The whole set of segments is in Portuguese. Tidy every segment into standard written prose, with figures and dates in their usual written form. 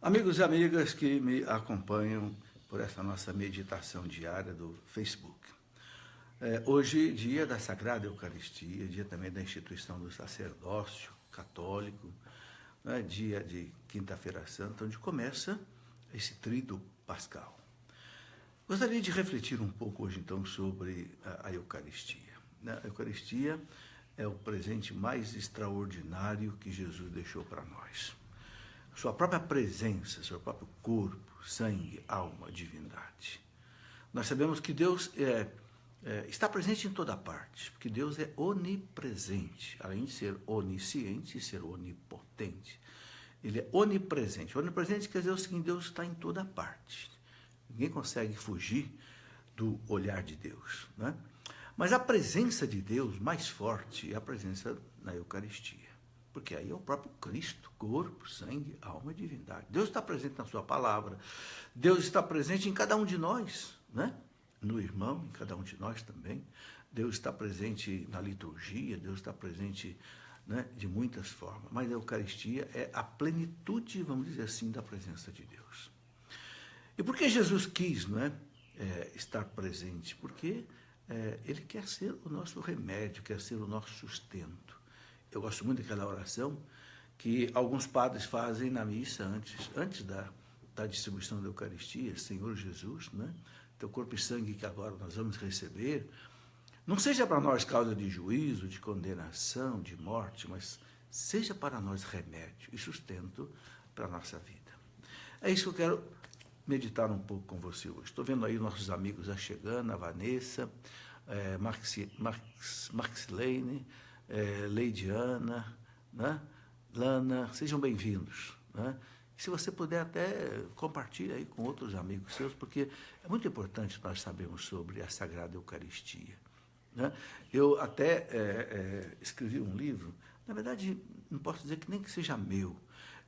Amigos e amigas que me acompanham por essa nossa meditação diária do Facebook. Hoje, dia da Sagrada Eucaristia, dia também da instituição do sacerdócio católico, né, dia de Quinta-feira Santa, onde começa esse tríduo pascal. Gostaria de refletir um pouco hoje, então, sobre a Eucaristia. A Eucaristia é o presente mais extraordinário que Jesus deixou para nós. Sua própria presença, seu próprio corpo, sangue, alma, divindade. Nós sabemos que Deus está presente em toda parte, porque Deus é onipresente, além de ser onisciente e ser onipotente. Ele é onipresente. Onipresente quer dizer o seguinte: Deus está em toda parte. Ninguém consegue fugir do olhar de Deus, né? Mas a presença de Deus mais forte é a presença na Eucaristia. Porque aí é o próprio Cristo, corpo, sangue, alma e divindade. Deus está presente na sua palavra. Deus está presente em cada um de nós, né? No irmão, em cada um de nós também. Deus está presente na liturgia, Deus está presente, né, de muitas formas. Mas a Eucaristia é a plenitude, vamos dizer assim, da presença de Deus. E por que Jesus quis, não é, estar presente? Porque Ele quer ser o nosso remédio, quer ser o nosso sustento. Eu gosto muito daquela oração que alguns padres fazem na missa antes da distribuição da Eucaristia. Senhor Jesus, né? Teu corpo e sangue que agora nós vamos receber, não seja para nós causa de juízo, de condenação, de morte, mas seja para nós remédio e sustento para a nossa vida. É isso que eu quero meditar um pouco com você hoje. Estou vendo aí nossos amigos já chegando, a Vanessa, Maxilene, Leidiana, né? Lana, sejam bem-vindos, né? Se você puder até compartilhe aí com outros amigos seus, porque é muito importante nós sabermos sobre a Sagrada Eucaristia, né? Eu até escrevi um livro, na verdade não posso dizer que nem que seja meu,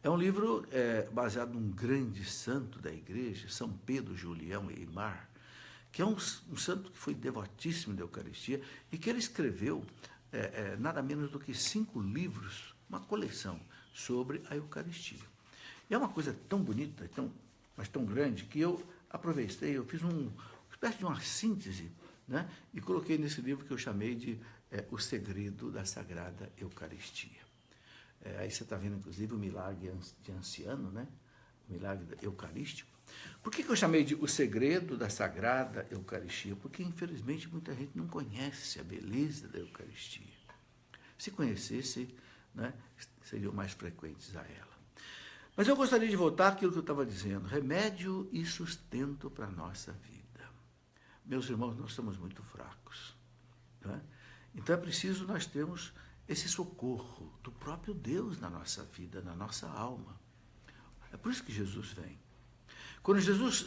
é um livro baseado num grande santo da igreja, São Pedro Julião Eymar, que é um santo que foi devotíssimo da Eucaristia e que ele escreveu nada menos do que 5 livros, uma coleção sobre a Eucaristia. E é uma coisa tão bonita, mas tão grande, que eu aproveitei, eu fiz uma espécie de uma síntese, né, e coloquei nesse livro que eu chamei de O Segredo da Sagrada Eucaristia. Aí você está vendo, inclusive, o milagre de anciano, né, o milagre eucarístico. Por que eu chamei de O Segredo da Sagrada Eucaristia? Porque, infelizmente, muita gente não conhece a beleza da Eucaristia. Se conhecesse, né, seriam mais frequentes a ela. Mas eu gostaria de voltar àquilo que eu estava dizendo: remédio e sustento para a nossa vida. Meus irmãos, nós somos muito fracos, né? Então é preciso nós termos esse socorro do próprio Deus na nossa vida, na nossa alma. É por isso que Jesus vem. Quando Jesus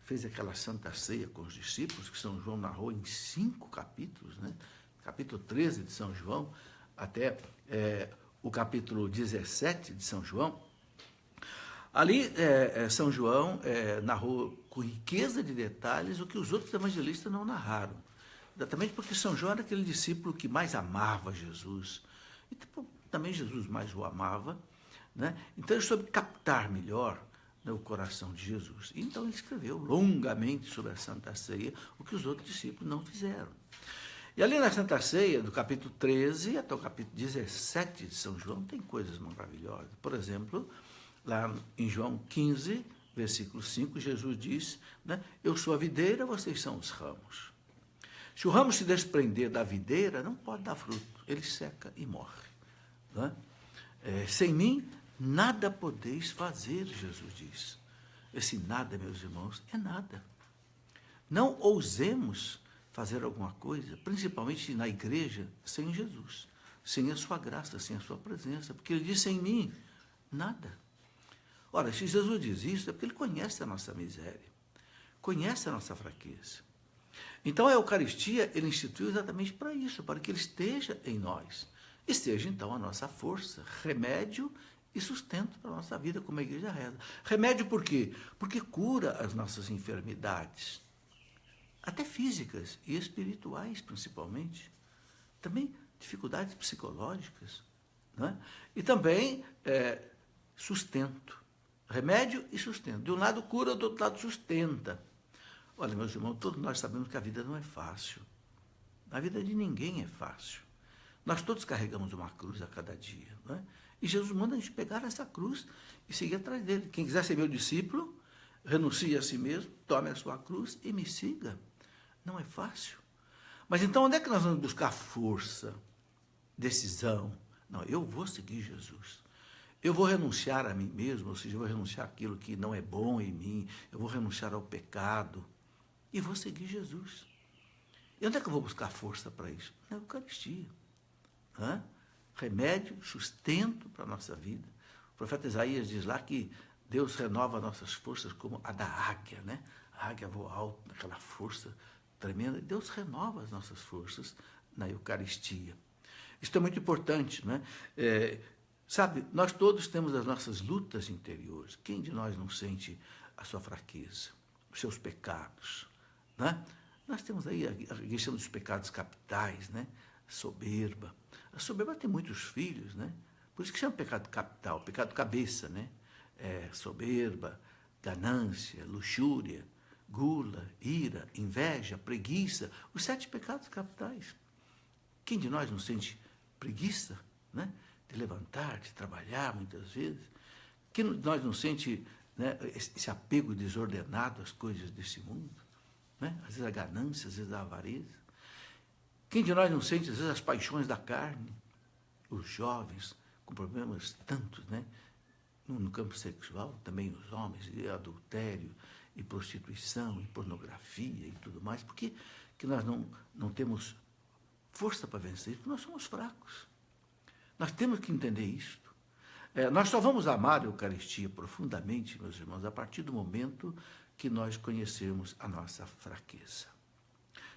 fez aquela Santa Ceia com os discípulos, que São João narrou em 5 capítulos, né? Capítulo 13 de São João, até o capítulo 17 de São João, ali São João narrou com riqueza de detalhes o que os outros evangelistas não narraram. Exatamente porque São João era aquele discípulo que mais amava Jesus, e também Jesus mais o amava, né? Então ele soube captar melhor, né, o coração de Jesus. E então ele escreveu longamente sobre a Santa Ceia, o que os outros discípulos não fizeram. E ali na Santa Ceia, do capítulo 13 até o capítulo 17 de São João, tem coisas maravilhosas. Por exemplo, lá em João 15, versículo 5, Jesus diz, né, eu sou a videira, vocês são os ramos. Se o ramo se desprender da videira, não pode dar fruto, ele seca e morre, né? Sem mim, nada podeis fazer, Jesus diz. Esse nada, meus irmãos, é nada. Não ousemos fazer alguma coisa, principalmente na igreja, sem Jesus, sem a sua graça, sem a sua presença, porque ele diz: sem mim, nada. Ora, se Jesus diz isso, é porque ele conhece a nossa miséria, conhece a nossa fraqueza. Então a Eucaristia ele instituiu exatamente para isso, para que ele esteja em nós, esteja então a nossa força, remédio e sustento para a nossa vida, como a igreja reza. Remédio por quê? Porque cura as nossas enfermidades, até físicas e espirituais principalmente, também dificuldades psicológicas, né? E também sustento. Remédio e sustento. De um lado cura, do outro lado sustenta. Olha, meus irmãos, todos nós sabemos que a vida não é fácil. A vida de ninguém é fácil. Nós todos carregamos uma cruz a cada dia. Não é? E Jesus manda a gente pegar essa cruz e seguir atrás dele. Quem quiser ser meu discípulo, renuncie a si mesmo, tome a sua cruz e me siga. Não é fácil. Mas então onde é que nós vamos buscar força, decisão? Não, eu vou seguir Jesus. Eu vou renunciar a mim mesmo, ou seja, eu vou renunciar àquilo que não é bom em mim, eu vou renunciar ao pecado e vou seguir Jesus. E onde é que eu vou buscar força para isso? Na Eucaristia. Remédio, sustento para a nossa vida. O profeta Isaías diz lá que Deus renova nossas forças como a da águia, né? A águia voa alto, naquela força tremenda. Deus renova as nossas forças na Eucaristia. Isso é muito importante, né? Sabe, nós todos temos as nossas lutas interiores. Quem de nós não sente a sua fraqueza, os seus pecados, né? Nós temos aí a questão dos pecados capitais, né? Soberba. A soberba tem muitos filhos, né? Por isso que chama pecado capital, pecado cabeça, né? Soberba, ganância, luxúria, gula, ira, inveja, preguiça, os 7 pecados capitais. Quem de nós não sente preguiça, né? De levantar, de trabalhar muitas vezes? Quem de nós não sente, né, esse apego desordenado às coisas desse mundo? Né? Às vezes a ganância, às vezes a avareza. Quem de nós não sente, às vezes, as paixões da carne? Os jovens com problemas tantos, né? No campo sexual, também os homens, e adultério, e prostituição, e pornografia, e tudo mais. Por que nós não temos força para vencer? Porque nós somos fracos. Nós temos que entender isto. Nós só vamos amar a Eucaristia profundamente, meus irmãos, a partir do momento que nós conhecermos a nossa fraqueza.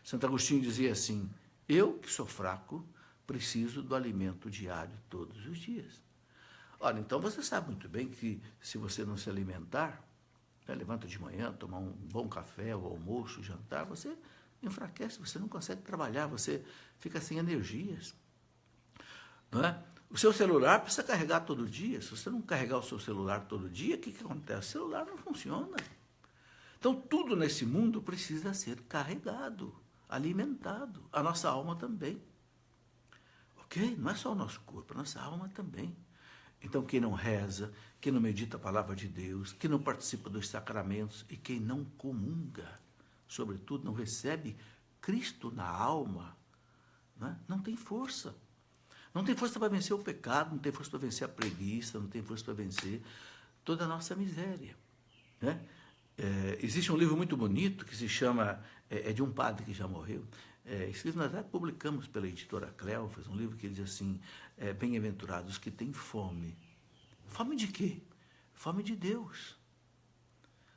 Santo Agostinho dizia assim: eu, que sou fraco, preciso do alimento diário todos os dias. Ora, então você sabe muito bem que se você não se alimentar, né, levanta de manhã, tomar um bom café, o almoço, o jantar, você enfraquece, você não consegue trabalhar, você fica sem energias. Não é? O seu celular precisa carregar todo dia. Se você não carregar o seu celular todo dia, o que acontece? O celular não funciona. Então, tudo nesse mundo precisa ser carregado, alimentado. A nossa alma também. Ok? Não é só o nosso corpo, a nossa alma também. Então, quem não reza, quem não medita a palavra de Deus, quem não participa dos sacramentos e quem não comunga, sobretudo, não recebe Cristo na alma, né, não tem força. Não tem força para vencer o pecado, não tem força para vencer a preguiça, não tem força para vencer toda a nossa miséria. Né? Existe um livro muito bonito que se chama, de um padre que já morreu. Esse livro nós já publicamos pela editora Cleofas, um livro que diz assim: bem-aventurados os que têm fome. Fome de quê? Fome de Deus.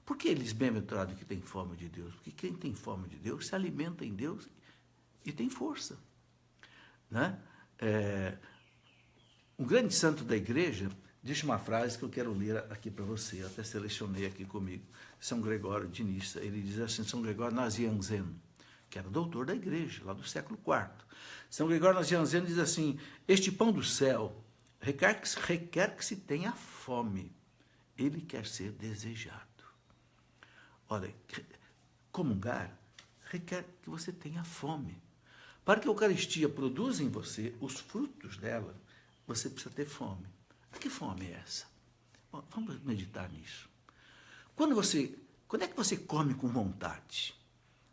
Por que eles bem-aventurados que têm fome de Deus? Porque quem tem fome de Deus se alimenta em Deus e tem força. Né? Um grande santo da igreja disse uma frase que eu quero ler aqui para você, eu até selecionei aqui comigo, São Gregório de Nissa. Ele diz assim, São Gregório Nazianzen, que era doutor da igreja, lá do século IV. São Gregório Nazianzen diz assim: este pão do céu requer que se tenha fome, ele quer ser desejado. Olha, comungar requer que você tenha fome. Para que a Eucaristia produza em você os frutos dela, você precisa ter fome. Que fome é essa? Bom, vamos meditar nisso. Quando é que você come com vontade?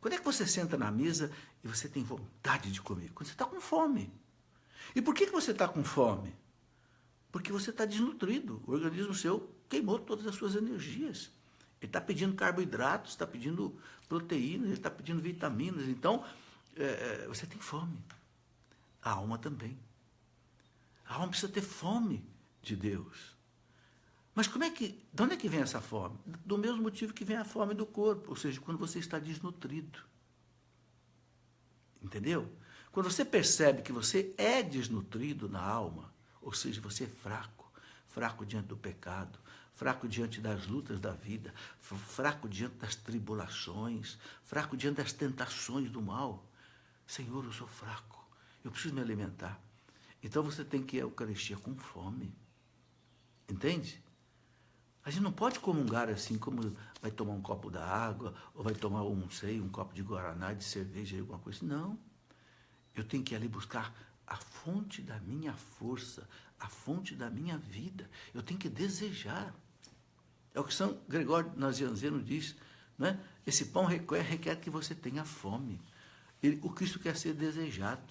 Quando é que você senta na mesa e você tem vontade de comer? Quando você está com fome. E por que você está com fome? Porque você está desnutrido. O organismo seu queimou todas as suas energias. Ele está pedindo carboidratos, está pedindo proteínas, ele está pedindo vitaminas. Então, você tem fome. A alma também. A alma precisa ter fome de Deus. Mas de onde é que vem essa fome? Do mesmo motivo que vem a fome do corpo, ou seja, quando você está desnutrido. Entendeu? Quando você percebe que você é desnutrido na alma, ou seja, você é fraco, fraco diante do pecado, fraco diante das lutas da vida, fraco diante das tribulações, fraco diante das tentações do mal. Senhor, eu sou fraco, eu preciso me alimentar. Então você tem que ir à Eucaristia com fome. Entende? A gente não pode comungar assim como vai tomar um copo d'água, ou vai tomar, um copo de guaraná, de cerveja, alguma coisa. Não. Eu tenho que ir ali buscar a fonte da minha força, a fonte da minha vida. Eu tenho que desejar. É o que São Gregório Nazianzeno diz, né? Esse pão requer que você tenha fome. O Cristo quer ser desejado.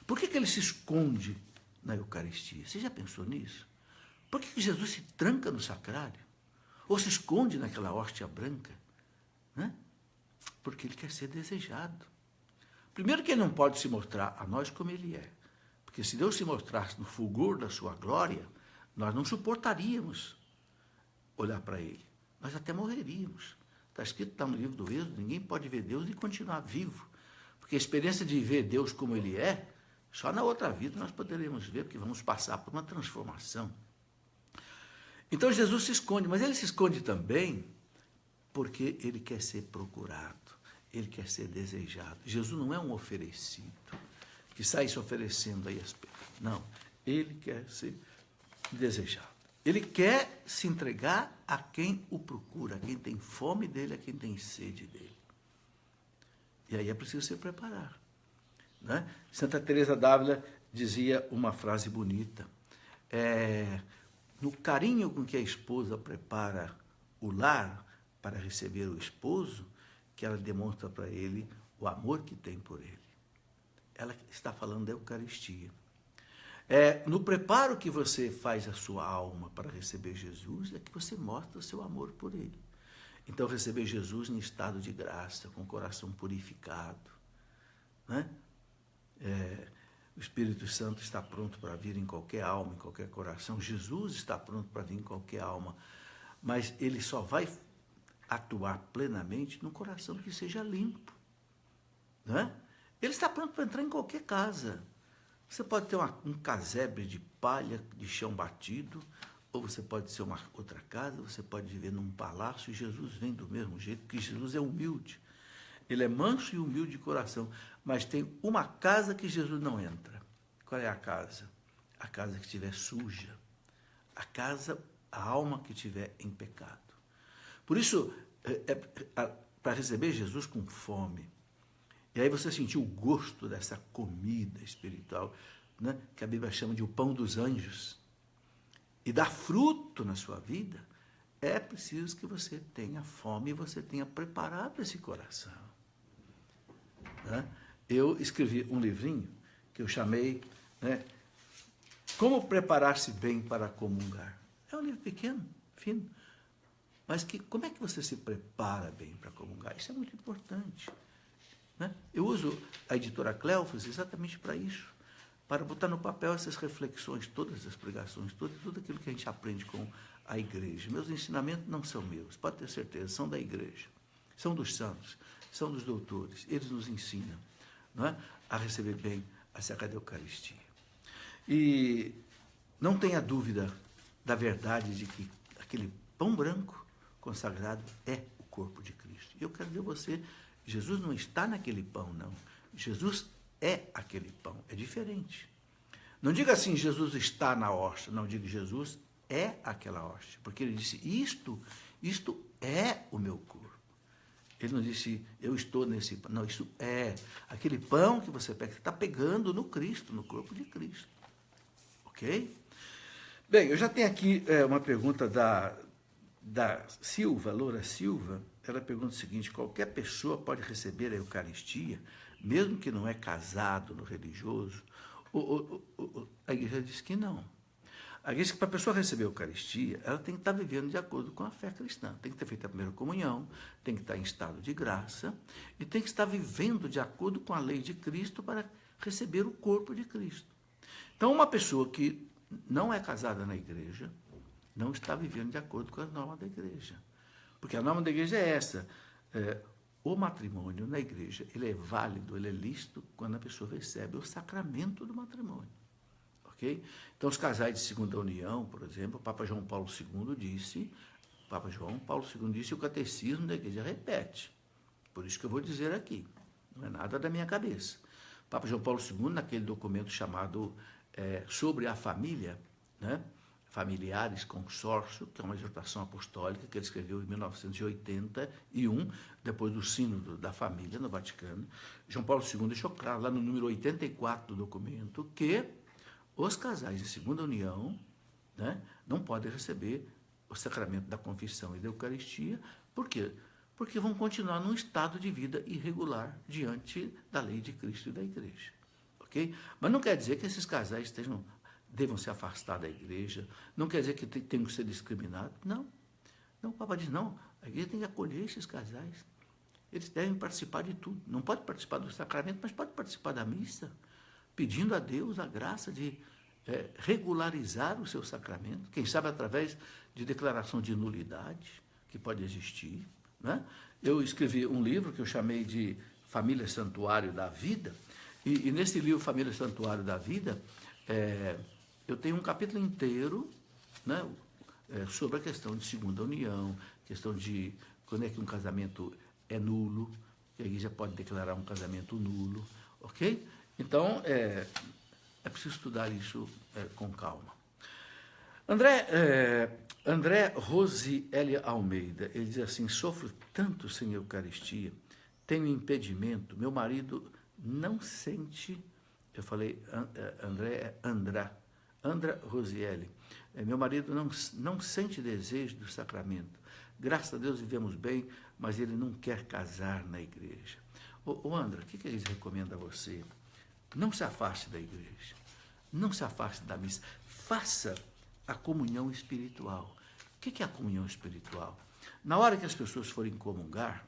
Por que ele se esconde na Eucaristia? Você já pensou nisso? Por que Jesus se tranca no sacrário? Ou se esconde naquela hóstia branca? Né? Porque ele quer ser desejado. Primeiro que ele não pode se mostrar a nós como ele é. Porque se Deus se mostrasse no fulgor da sua glória, nós não suportaríamos olhar para ele. Nós até morreríamos. Está escrito, está no livro do Êxodo, ninguém pode ver Deus e continuar vivo. Porque a experiência de ver Deus como ele é, só na outra vida nós poderemos ver, porque vamos passar por uma transformação. Então Jesus se esconde, mas ele se esconde também porque ele quer ser procurado, ele quer ser desejado. Jesus não é um oferecido, que sai se oferecendo aí as pessoas. Não, ele quer ser desejado. Ele quer se entregar a quem o procura, a quem tem fome dele, a quem tem sede dele. E aí é preciso se preparar. Né? Santa Teresa d'Ávila dizia uma frase bonita. No carinho com que a esposa prepara o lar para receber o esposo, que ela demonstra para ele o amor que tem por ele. Ela está falando da Eucaristia. No preparo que você faz a sua alma para receber Jesus, é que você mostra o seu amor por ele. Então, receber Jesus em estado de graça, com o coração purificado. Né? O Espírito Santo está pronto para vir em qualquer alma, em qualquer coração. Jesus está pronto para vir em qualquer alma. Mas ele só vai atuar plenamente num coração que seja limpo. Né? Ele está pronto para entrar em qualquer casa. Você pode ter um casebre de palha, de chão batido, ou você pode ser uma outra casa, você pode viver num palácio, e Jesus vem do mesmo jeito, porque Jesus é humilde. Ele é manso e humilde de coração, mas tem uma casa que Jesus não entra. Qual é a casa? A casa que estiver suja. A alma que estiver em pecado. Por isso, para receber Jesus com fome, e aí você sentiu o gosto dessa comida espiritual, né, que a Bíblia chama de o pão dos anjos, e dar fruto na sua vida, é preciso que você tenha fome e você tenha preparado esse coração. Né? Eu escrevi um livrinho que eu chamei, né, Como Preparar-se Bem para Comungar. É um livro pequeno, fino, mas como é que você se prepara bem para comungar? Isso é muito importante. Né? Eu uso a editora Cleofas exatamente para isso, para botar no papel essas reflexões, todas as pregações, tudo aquilo que a gente aprende com a igreja. Meus ensinamentos não são meus, pode ter certeza, são da igreja, são dos santos, são dos doutores. Eles nos ensinam, não é, a receber bem a Sagrada Eucaristia. E não tenha dúvida da verdade de que aquele pão branco consagrado é o corpo de Cristo. E eu quero dizer a você, Jesus não está naquele pão, não. Jesus é aquele pão, é diferente. Não diga assim, Jesus está na hóstia, não, diga Jesus é aquela hóstia, porque ele disse, isto é o meu corpo. Ele não disse, eu estou nesse pão, não, isso é aquele pão que você pega, você está pegando no Cristo, no corpo de Cristo. Ok? Bem, eu já tenho aqui uma pergunta da Silva, Loura Silva. Ela pergunta o seguinte, qualquer pessoa pode receber a Eucaristia, mesmo que não é casado no religioso? A igreja diz que não. A igreja diz que para a pessoa receber a Eucaristia, ela tem que estar vivendo de acordo com a fé cristã. Tem que ter feito a primeira comunhão, tem que estar em estado de graça e tem que estar vivendo de acordo com a lei de Cristo para receber o corpo de Cristo. Então, uma pessoa que não é casada na igreja não está vivendo de acordo com as normas da igreja. Porque a norma da igreja é essa. O matrimônio na igreja, ele é válido, ele é lícito quando a pessoa recebe o sacramento do matrimônio. Ok? Então, os casais de segunda união, por exemplo, o Papa João Paulo II disse, e o catecismo da igreja repete. Por isso que eu vou dizer aqui. Não é nada da minha cabeça. O Papa João Paulo II, naquele documento chamado Sobre a Família, né? Familiares, Consórcio, que é uma exortação apostólica que ele escreveu em 1981, depois do Sínodo da Família, no Vaticano. João Paulo II deixou claro, lá no número 84 do documento, que os casais de segunda união, né, não podem receber o sacramento da confissão e da Eucaristia. Por quê? Porque vão continuar num estado de vida irregular diante da lei de Cristo e da Igreja. Okay? Mas não quer dizer que esses casais devam se afastar da igreja, não quer dizer que tenham que ser discriminados. Não. Não, o Papa diz, não, a igreja tem que acolher esses casais. Eles devem participar de tudo. Não pode participar do sacramento, mas pode participar da missa, pedindo a Deus a graça de regularizar o seu sacramento, quem sabe através de declaração de nulidade, que pode existir. Né? Eu escrevi um livro que eu chamei de Família Santuário da Vida, e nesse livro, Família Santuário da Vida, eu tenho um capítulo inteiro, né, sobre a questão de segunda união, questão de quando é que um casamento é nulo, que a igreja pode declarar um casamento nulo, ok? Então, é preciso estudar isso com calma. André Rosiele Almeida, ele diz assim, sofro tanto sem Eucaristia, tenho impedimento, meu marido não sente, eu falei, André Rosiele, meu marido não sente desejo do sacramento. Graças a Deus vivemos bem, mas ele não quer casar na igreja. André, o que eles recomendam a você? Não se afaste da igreja, não se afaste da missa, faça a comunhão espiritual. O que é a comunhão espiritual? Na hora que as pessoas forem comungar,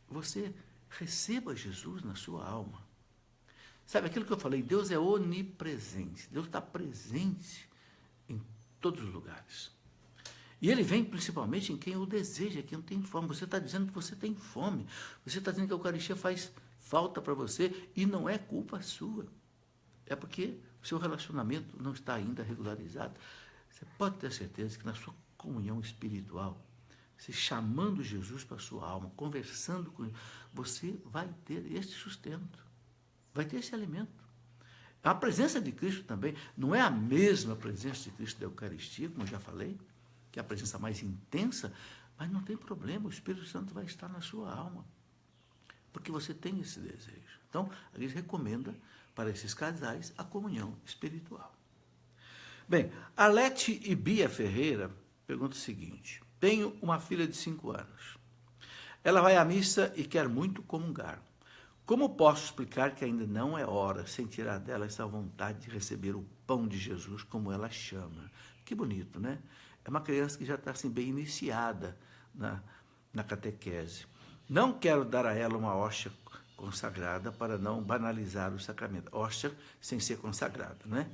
você receba Jesus na sua alma. Sabe aquilo que eu falei? Deus é onipresente. Deus está presente em todos os lugares. E ele vem principalmente em quem o deseja, quem não tem fome. Você está dizendo que você tem fome. Você está dizendo que a Eucaristia faz falta para você e não é culpa sua. É porque o seu relacionamento não está ainda regularizado. Você pode ter certeza que na sua comunhão espiritual, você chamando Jesus para a sua alma, conversando com ele, você vai ter este sustento. Vai ter esse alimento. A presença de Cristo também não é a mesma presença de Cristo da Eucaristia, como eu já falei, que é a presença mais intensa, mas não tem problema, o Espírito Santo vai estar na sua alma, porque você tem esse desejo. Então, a igreja recomenda para esses casais a comunhão espiritual. Bem, Arlete e Bia Ferreira perguntam o seguinte, tenho uma filha de 5 anos, ela vai à missa e quer muito comungar. Como posso explicar que ainda não é hora, sem tirar dela essa vontade de receber o pão de Jesus, como ela chama? Que bonito, né? É uma criança que já está assim, bem iniciada na catequese. Não quero dar a ela uma hóstia consagrada para não banalizar o sacramento. Hóstia sem ser consagrada, né?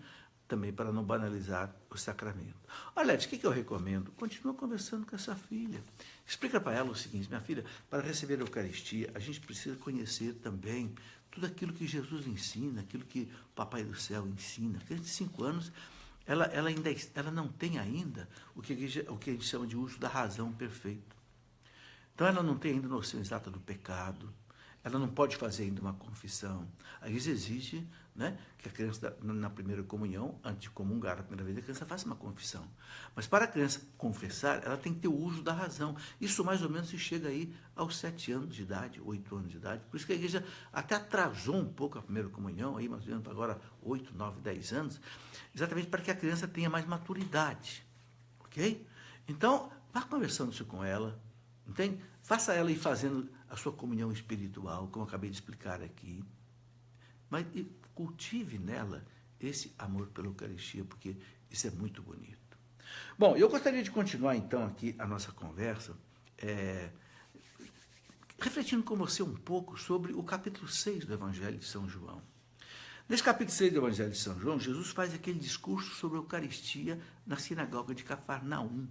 Também para não banalizar o sacramento. Olha, o que eu recomendo? Continua conversando com essa filha. Explica para ela o seguinte, minha filha, para receber a Eucaristia, a gente precisa conhecer também tudo aquilo que Jesus ensina, aquilo que o Papai do Céu ensina. A criança de 5 anos, ela não tem ainda o que a gente chama de uso da razão perfeito. Então, ela não tem ainda noção exata do pecado, ela não pode fazer ainda uma confissão. A igreja exige, né, que a criança, na primeira comunhão, antes de comungar a primeira vez, a criança faça uma confissão. Mas para a criança confessar, ela tem que ter o uso da razão. Isso mais ou menos se chega aí aos 7 anos de idade, 8 anos de idade. Por isso que a igreja até atrasou um pouco a primeira comunhão, aí mais ou menos agora 8, 9, 10 anos, exatamente para que a criança tenha mais maturidade. Ok? Então, vá conversando isso com ela, entende? Faça ela ir fazendo a sua comunhão espiritual, como eu acabei de explicar aqui. Mas cultive nela esse amor pela Eucaristia, porque isso é muito bonito. Bom, eu gostaria de continuar, então, aqui a nossa conversa, refletindo com você um pouco sobre o capítulo 6 do Evangelho de São João. Nesse capítulo 6 do Evangelho de São João, Jesus faz aquele discurso sobre a Eucaristia na sinagoga de Cafarnaum.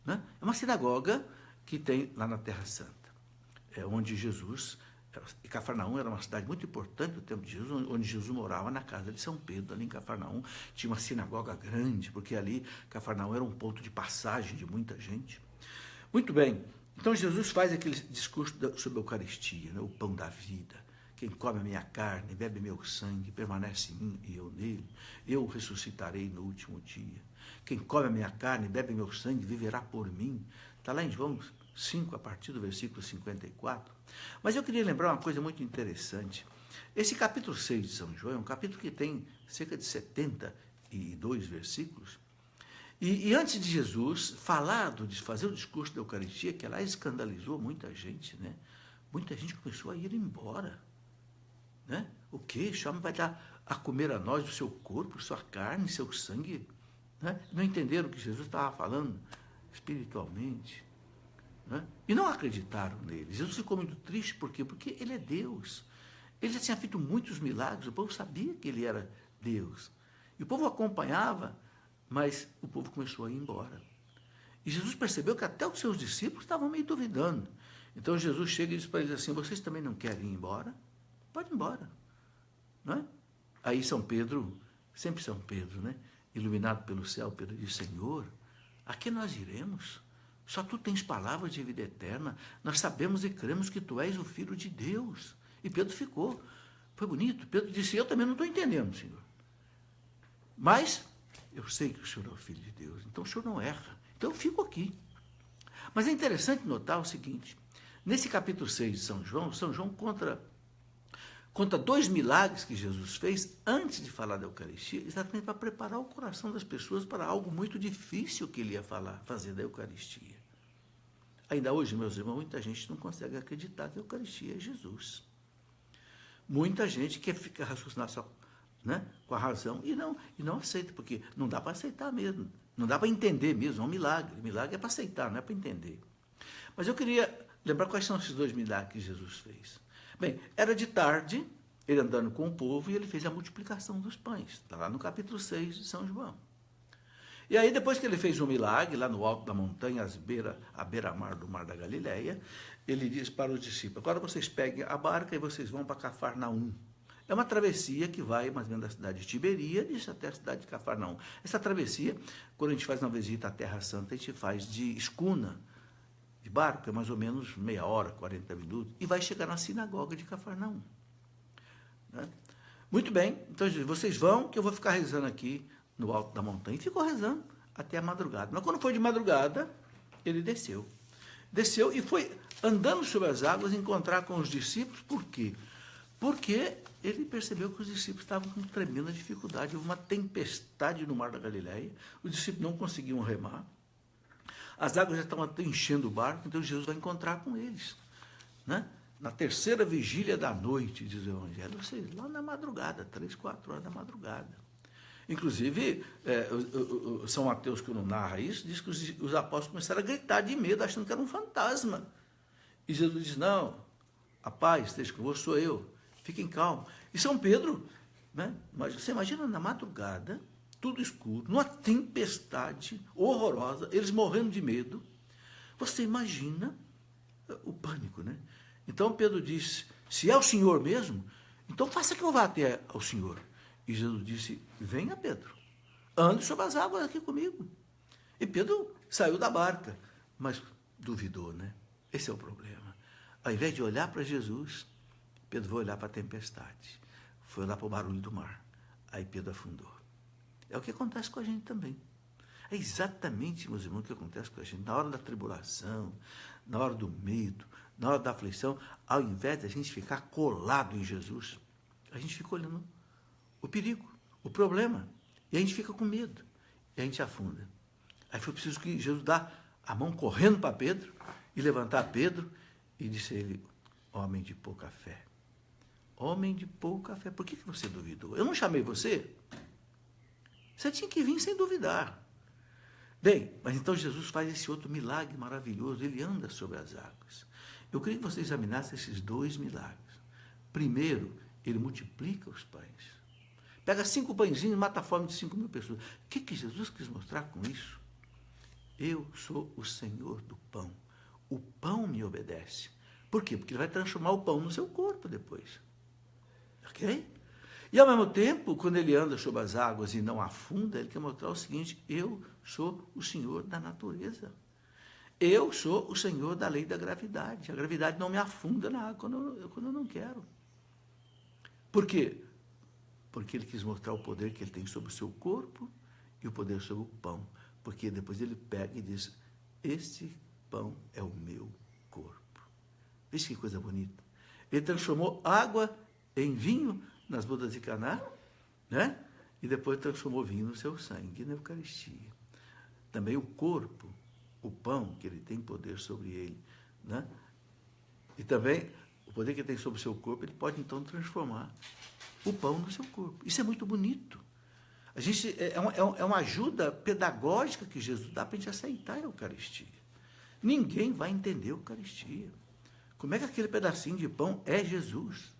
Né? É uma sinagoga que tem lá na Terra Santa, onde Jesus, e Cafarnaum era uma cidade muito importante no tempo de Jesus, onde Jesus morava na casa de São Pedro, ali em Cafarnaum, tinha uma sinagoga grande, porque ali Cafarnaum era um ponto de passagem de muita gente. Muito bem, então Jesus faz aquele discurso sobre a Eucaristia, né, o pão da vida. Quem come a minha carne, bebe meu sangue, permanece em mim e eu nele, eu o ressuscitarei no último dia. quem come a minha carne e bebe meu sangue viverá por mim. Está lá em João 5, a partir do versículo 54. Mas eu queria lembrar uma coisa muito interessante. Esse capítulo 6 de São João é um capítulo que tem cerca de 72 versículos. E antes de Jesus fazer o discurso da Eucaristia, que lá escandalizou muita gente, né? Muita gente começou a ir embora. Né? O quê? O homem vai dar a comer a nós o seu corpo, sua carne, seu sangue? Né? Não entenderam o que Jesus estava falando espiritualmente. Né? E não acreditaram nele. Jesus ficou muito triste, por quê? Porque ele é Deus. Ele já tinha feito muitos milagres, o povo sabia que ele era Deus. E o povo acompanhava, mas o povo começou a ir embora. E Jesus percebeu que até os seus discípulos estavam meio duvidando. Então Jesus chega e diz para eles assim: vocês também não querem ir embora? Pode ir embora. Não é? Aí São Pedro, sempre São Pedro, né? Iluminado pelo céu, Pedro diz: Senhor, a que nós iremos? Só tu tens palavras de vida eterna. Nós sabemos e cremos que tu és o Filho de Deus. E Pedro ficou. Foi bonito. Pedro disse: eu também não estou entendendo, Senhor. Mas eu sei que o Senhor é o Filho de Deus. Então o Senhor não erra. Então eu fico aqui. Mas é interessante notar o seguinte. Nesse capítulo 6 de São João conta 2 milagres que Jesus fez antes de falar da Eucaristia, exatamente para preparar o coração das pessoas para algo muito difícil que ele ia fazer da Eucaristia. Ainda hoje, meus irmãos, muita gente não consegue acreditar que a Eucaristia é Jesus. Muita gente quer raciocinar só, né, com a razão e não aceita, porque não dá para aceitar mesmo, não dá para entender mesmo, é um milagre. Milagre é para aceitar, não é para entender. Mas eu queria lembrar quais são esses 2 milagres que Jesus fez. Bem, era de tarde, ele andando com o povo, e ele fez a multiplicação dos pães. Está lá no capítulo 6 de São João. E aí, depois que ele fez um milagre, lá no alto da montanha, à beira-mar do Mar da Galileia, ele diz para os discípulos: agora vocês peguem a barca e vocês vão para Cafarnaum. É uma travessia que vai mais ou menos da cidade de Tiberíades até a cidade de Cafarnaum. Essa travessia, quando a gente faz uma visita à Terra Santa, a gente faz de escuna, de barco, é mais ou menos meia hora, 40 minutos, e vai chegar na sinagoga de Cafarnaum. Né? Muito bem, então vocês vão, que eu vou ficar rezando aqui no alto da montanha. E ficou rezando até a madrugada. Mas quando foi de madrugada, ele desceu. Desceu e foi andando sobre as águas encontrar com os discípulos. Por quê? Porque ele percebeu que os discípulos estavam com tremenda dificuldade. Houve uma tempestade no Mar da Galileia, os discípulos não conseguiam remar. As águas já estavam enchendo o barco, então Jesus vai encontrar com eles. Né? Na terceira vigília da noite, diz o Evangelho, ou seja, lá na madrugada, 3, 4 horas da madrugada. Inclusive, São Mateus, que não narra isso, diz que os apóstolos começaram a gritar de medo, achando que era um fantasma. E Jesus diz: não, a paz esteja convosco, sou eu, fiquem calmos. E São Pedro, né? Você imagina na madrugada, tudo escuro, numa tempestade horrorosa, eles morrendo de medo. Você imagina o pânico, né? Então Pedro disse: se é o Senhor mesmo, então faça que eu vá até ao Senhor. E Jesus disse: venha, Pedro, ande sobre as águas aqui comigo. E Pedro saiu da barca, mas duvidou, né? Esse é o problema. Ao invés de olhar para Jesus, Pedro foi olhar para a tempestade, foi olhar para o barulho do mar. Aí Pedro afundou. É o que acontece com a gente também. É exatamente, meus irmãos, o que acontece com a gente. Na hora da tribulação, na hora do medo, na hora da aflição, ao invés de a gente ficar colado em Jesus, a gente fica olhando o perigo, o problema, e a gente fica com medo, e a gente afunda. Aí foi preciso que Jesus dá a mão correndo para Pedro, e levantar Pedro, e disse a ele: homem de pouca fé. Homem de pouca fé, por que você duvidou? Eu não chamei você? Você tinha que vir sem duvidar. Bem, mas então Jesus faz esse outro milagre maravilhoso, ele anda sobre as águas. Eu queria que você examinasse esses 2 milagres. Primeiro, ele multiplica os pães. Pega 5 pãezinhos e mata a fome de 5.000 pessoas. O que Jesus quis mostrar com isso? Eu sou o Senhor do pão. O pão me obedece. Por quê? Porque ele vai transformar o pão no seu corpo depois. Ok? E ao mesmo tempo, quando ele anda sobre as águas e não afunda, ele quer mostrar o seguinte: eu sou o Senhor da natureza. Eu sou o Senhor da lei da gravidade. A gravidade não me afunda na água quando eu não quero. Por quê? Porque ele quis mostrar o poder que ele tem sobre o seu corpo e o poder sobre o pão. porque depois ele pega e diz, este pão é o meu corpo. Veja que coisa bonita. Ele transformou água em vinho nas bodas de Caná, né? E depois transformou vinho no seu sangue, na Eucaristia. Também o corpo, o pão, que ele tem poder sobre ele, né? E também o poder que ele tem sobre o seu corpo, ele pode então transformar o pão no seu corpo. Isso é muito bonito. A gente, é uma ajuda pedagógica que Jesus dá para a gente aceitar a Eucaristia. Ninguém vai entender a Eucaristia. Como é que aquele pedacinho de pão é Jesus?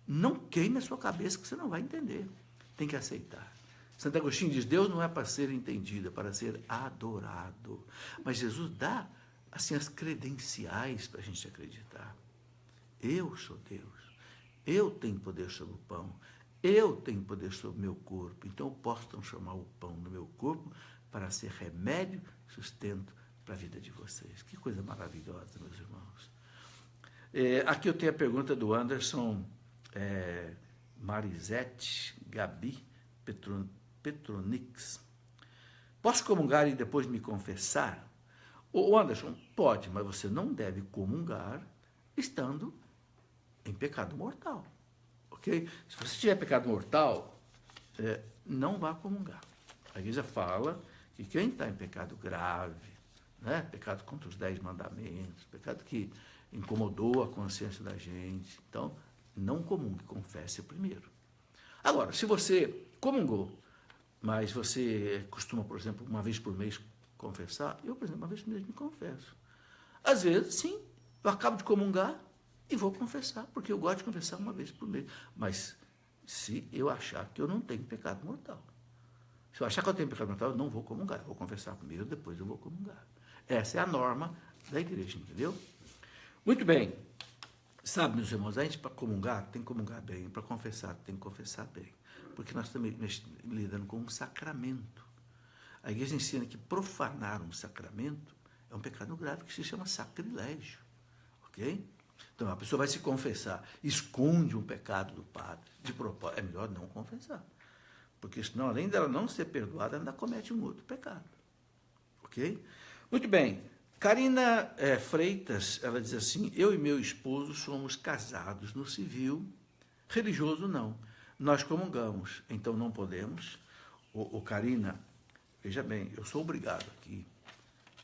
Não queime a sua cabeça que você não vai entender. Tem que aceitar. Santo Agostinho diz, Deus não é para ser entendido, é para ser adorado. Mas Jesus dá assim, as credenciais para a gente acreditar. Eu sou Deus. Eu tenho poder sobre o pão. Eu tenho poder sobre o meu corpo. Então eu posso transformar o pão no meu corpo para ser remédio, sustento para a vida de vocês. Que coisa maravilhosa, meus irmãos. Aqui eu tenho a pergunta do Anderson Marisete Gabi Petronix. Posso comungar e depois me confessar? Ô Anderson, pode, mas você não deve comungar estando em pecado mortal. Ok? Se você tiver pecado mortal, não vá comungar. A igreja fala que quem está em pecado grave, né, pecado contra os 10 mandamentos, pecado que incomodou a consciência da gente, então não comungue, confesse primeiro. Agora, se você comungou, mas você costuma, por exemplo, uma vez por mês confessar, eu, por exemplo, uma vez por mês me confesso. Às vezes, sim, eu acabo de comungar e vou confessar, porque eu gosto de confessar uma vez por mês. Mas se eu achar que eu não tenho pecado mortal, se eu achar que eu tenho pecado mortal, eu não vou comungar. Eu vou confessar primeiro, depois eu vou comungar. Essa é a norma da igreja, entendeu? Muito bem. Sabe, meus irmãos, a gente para comungar, tem que comungar bem. Para confessar, tem que confessar bem. Porque nós estamos lidando com um sacramento. A igreja ensina que profanar um sacramento é um pecado grave que se chama sacrilégio. Ok? Então, a pessoa vai se confessar, esconde um pecado do padre. De propósito, é melhor não confessar. Porque senão, além dela não ser perdoada, ela ainda comete um outro pecado. Ok? Muito bem. Karina Freitas, ela diz assim, eu e meu esposo somos casados no civil, religioso não. Nós comungamos, então não podemos. Karina, veja bem, eu sou obrigado aqui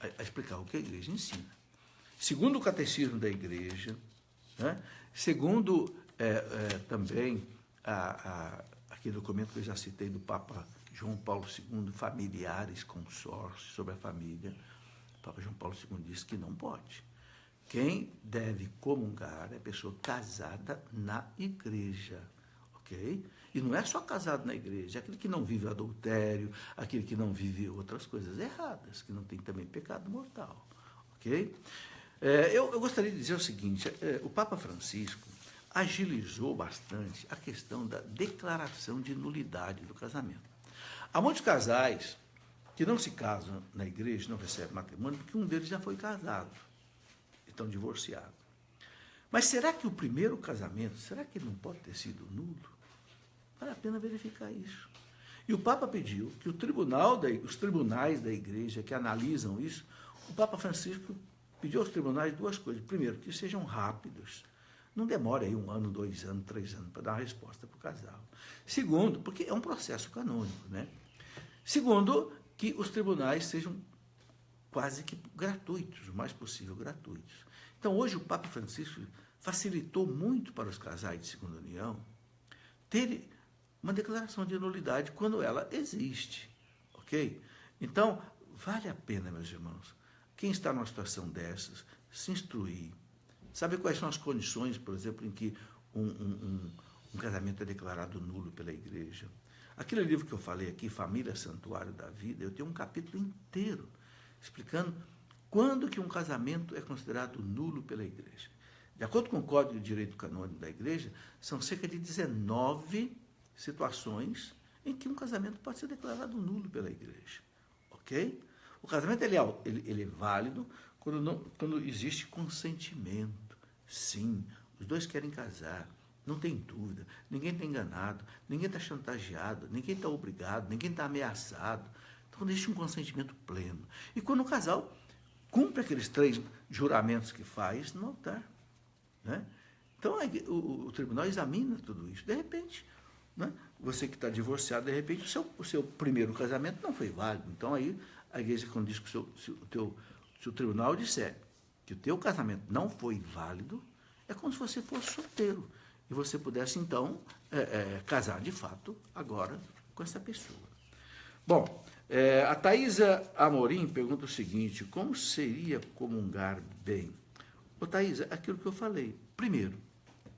a explicar o que a igreja ensina. Segundo o catecismo da igreja, né? Segundo também aquele documento que eu já citei do Papa João Paulo II, Familiares Consórcios sobre a Família, o Papa João Paulo II diz que não pode. Quem deve comungar é a pessoa casada na igreja, ok? E não é só casado na igreja, é aquele que não vive adultério, aquele que não vive outras coisas erradas, que não tem também pecado mortal, ok? Eu gostaria de dizer o seguinte, o Papa Francisco agilizou bastante a questão da declaração de nulidade do casamento. Há muitos casais que não se casam na igreja, não recebem matrimônio, porque um deles já foi casado, estão divorciados. Mas será que o primeiro casamento, será que ele não pode ter sido nulo? Vale a pena verificar isso. E o Papa pediu que os tribunais da igreja que analisam isso, o Papa Francisco pediu aos tribunais duas coisas. Primeiro, que sejam rápidos. Não demore aí 1 ano, 2 anos, 3 anos para dar uma resposta para o casal. Segundo, porque é um processo canônico, né? Segundo, que os tribunais sejam quase que gratuitos, o mais possível gratuitos. Então, hoje o Papa Francisco facilitou muito para os casais de segunda união terem uma declaração de nulidade quando ela existe, ok? Então, vale a pena, meus irmãos, quem está numa situação dessas, se instruir, saber quais são as condições, por exemplo, em que um casamento é declarado nulo pela igreja. Aquele livro que eu falei aqui, Família, Santuário da Vida, eu tenho um capítulo inteiro explicando quando que um casamento é considerado nulo pela igreja. De acordo com o Código de Direito Canônico da igreja, são cerca de 19 situações em que um casamento pode ser declarado nulo pela igreja. Ok? O casamento ele é válido quando existe consentimento. Sim, os dois querem casar, não tem dúvida, ninguém está enganado, ninguém está chantageado, ninguém está obrigado, ninguém está ameaçado. Então, quando existe um consentimento pleno. E quando o casal cumpre aqueles 3 juramentos que faz no altar. Né? Então, o tribunal examina tudo isso. De repente, né, você que está divorciado, de repente, o seu primeiro casamento não foi válido. Então, aí, a igreja, quando diz que se o tribunal disser que o teu casamento não foi válido, é como se você fosse solteiro. E você pudesse, então, casar de fato agora com essa pessoa. Bom, a Thaisa Amorim pergunta o seguinte: como seria comungar bem? Ô, Thaisa, aquilo que eu falei. Primeiro,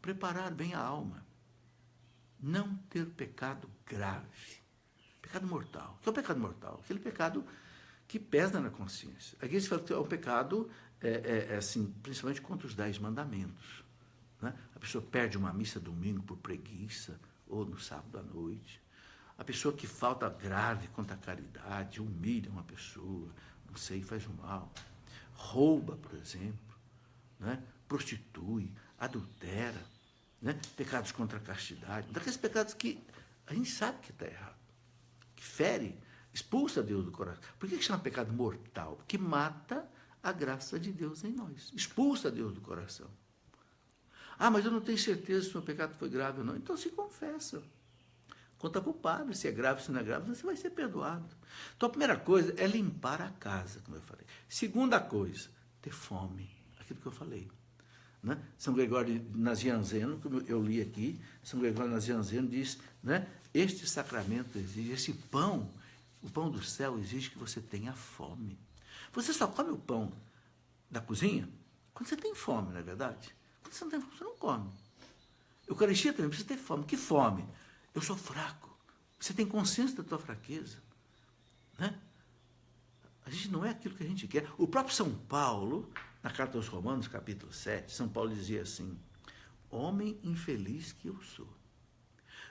preparar bem a alma. Não ter pecado grave. Pecado mortal. O que é o pecado mortal? Aquele pecado que pesa na consciência. Aqui se fala que é um pecado, assim, principalmente contra os 10 mandamentos. Né? A pessoa perde uma missa domingo por preguiça, ou no sábado à noite. A pessoa que falta grave contra a caridade, humilha uma pessoa, não sei, faz o mal. Rouba, por exemplo, né? Prostitui, adultera, né? Pecados contra a castidade. Daqueles pecados que a gente sabe que está errado, que fere, expulsa Deus do coração. Por que chama pecado mortal? Porque mata a graça de Deus em nós, expulsa Deus do coração. Ah, mas eu não tenho certeza se o meu pecado foi grave ou não. Então se confessa. Conta para o padre se é grave, se não é grave, você vai ser perdoado. Então a primeira coisa é limpar a casa, como eu falei. Segunda coisa, ter fome. Aquilo que eu falei. Né? São Gregório Nazianzeno, como eu li aqui, São Gregório Nazianzeno diz, né? Este sacramento exige, esse pão, o pão do céu exige que você tenha fome. Você só come o pão da cozinha quando você tem fome, não é verdade? Quando você não tem fome, você não come. Eucaristia também precisa ter fome. Que fome? Eu sou fraco. Você tem consciência da tua fraqueza. Né? A gente não é aquilo que a gente quer. O próprio São Paulo, na Carta aos Romanos, capítulo 7, São Paulo dizia assim: homem infeliz que eu sou.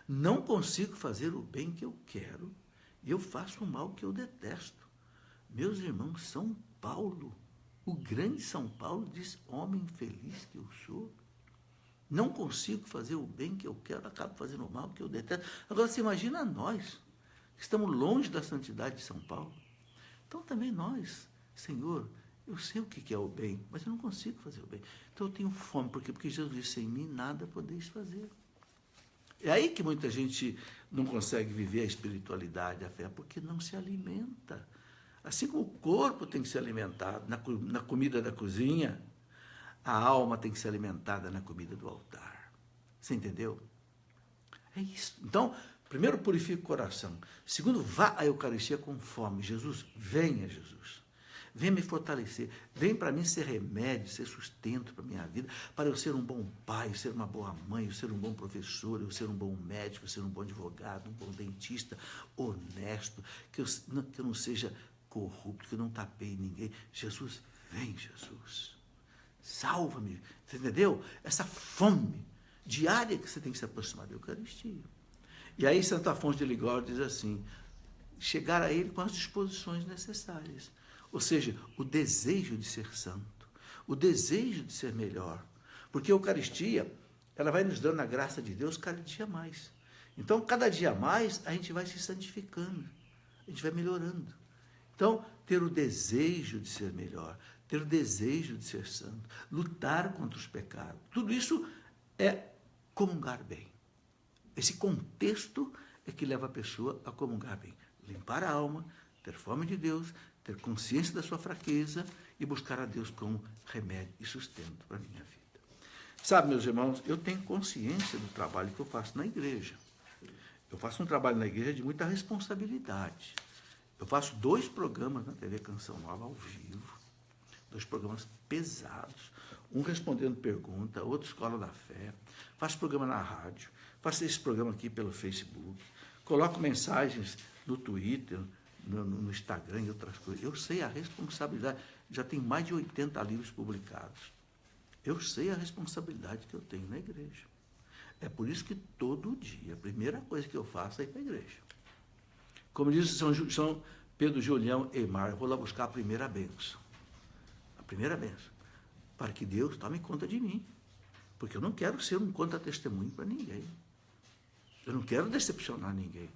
Não consigo fazer o bem que eu quero e eu faço o mal que eu detesto. Meus irmãos, São Paulo, o grande São Paulo diz: homem infeliz que eu sou. Não consigo fazer o bem que eu quero, acabo fazendo o mal que eu detesto. Agora, você imagina nós, que estamos longe da santidade de São Paulo. Então, também nós, Senhor, eu sei o que é o bem, mas eu não consigo fazer o bem. Então, eu tenho fome. Por quê? Porque Jesus disse: sem mim nada podeis fazer. É aí que muita gente não consegue viver a espiritualidade, a fé, porque não se alimenta. Assim como o corpo tem que ser alimentado na comida da cozinha, a alma tem que ser alimentada na comida do altar. Você entendeu? É isso. Então, primeiro, purifica o coração. Segundo, vá à Eucaristia com fome. Jesus, venha, Jesus. Venha me fortalecer. Vem para mim ser remédio, ser sustento para a minha vida, para eu ser um bom pai, ser uma boa mãe, eu ser um bom professor, eu ser um bom médico, eu ser um bom advogado, um bom dentista, honesto, que eu não seja corrupto, que eu não tapeie ninguém. Jesus, vem, Jesus. Salva-me, você entendeu? Essa fome diária que você tem que se aproximar da Eucaristia. E aí Santo Afonso de Ligório diz assim: chegar a ele com as disposições necessárias. Ou seja, o desejo de ser santo, o desejo de ser melhor. Porque a Eucaristia, ela vai nos dando a graça de Deus cada dia mais. Então, cada dia mais, a gente vai se santificando, a gente vai melhorando. Então, ter o desejo de ser melhor, ter o desejo de ser santo, lutar contra os pecados, tudo isso é comungar bem. Esse contexto é que leva a pessoa a comungar bem. Limpar a alma, ter fome de Deus, ter consciência da sua fraqueza e buscar a Deus como remédio e sustento para a minha vida. Sabe, meus irmãos, eu tenho consciência do trabalho que eu faço na igreja. Eu faço um trabalho na igreja de muita responsabilidade. Eu faço 2 programas na TV Canção Nova ao vivo, 2 programas pesados, um respondendo pergunta, outro Escola da Fé, faço programa na rádio, faço esse programa aqui pelo Facebook, coloco mensagens no Twitter, no Instagram e outras coisas. Eu sei a responsabilidade, já tem mais de 80 livros publicados. Eu sei a responsabilidade que eu tenho na igreja. É por isso que todo dia, a primeira coisa que eu faço é ir para a igreja. Como diz São Pedro Julião Eymar, eu vou lá buscar a primeira bênção. A primeira bênção. Para que Deus tome conta de mim. Porque eu não quero ser um contra-testemunho para ninguém. Eu não quero decepcionar ninguém.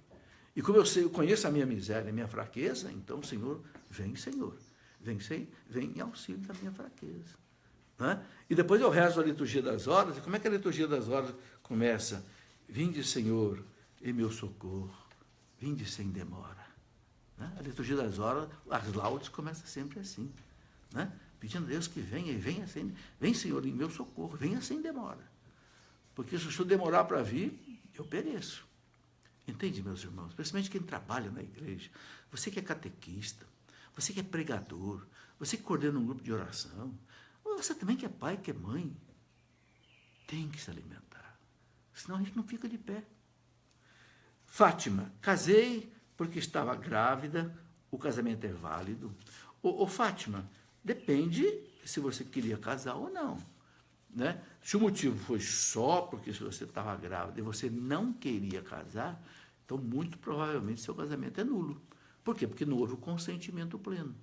E como eu sei, eu conheço a minha miséria, a minha fraqueza, então, Senhor, vem em auxílio da minha fraqueza. Né? E depois eu rezo a liturgia das horas. E como é que a liturgia das horas começa? Vinde, Senhor, em meu socorro, vinde sem demora. Né? A liturgia das horas, as laudes começam sempre assim, né? Pedindo a Deus que venha, e venha sem, vem, Senhor, em meu socorro, venha sem demora. Porque se eu demorar para vir, eu pereço. Entende, meus irmãos? Principalmente quem trabalha na igreja, você que é catequista, você que é pregador, você que coordena um grupo de oração, você também que é pai, que é mãe, tem que se alimentar, senão a gente não fica de pé. Fátima, casei porque estava grávida, o casamento é válido. Ô Fátima, depende se você queria casar ou não. Né? Se o motivo foi só porque você estava grávida e você não queria casar, então muito provavelmente seu casamento é nulo. Por quê? Porque não houve o consentimento pleno.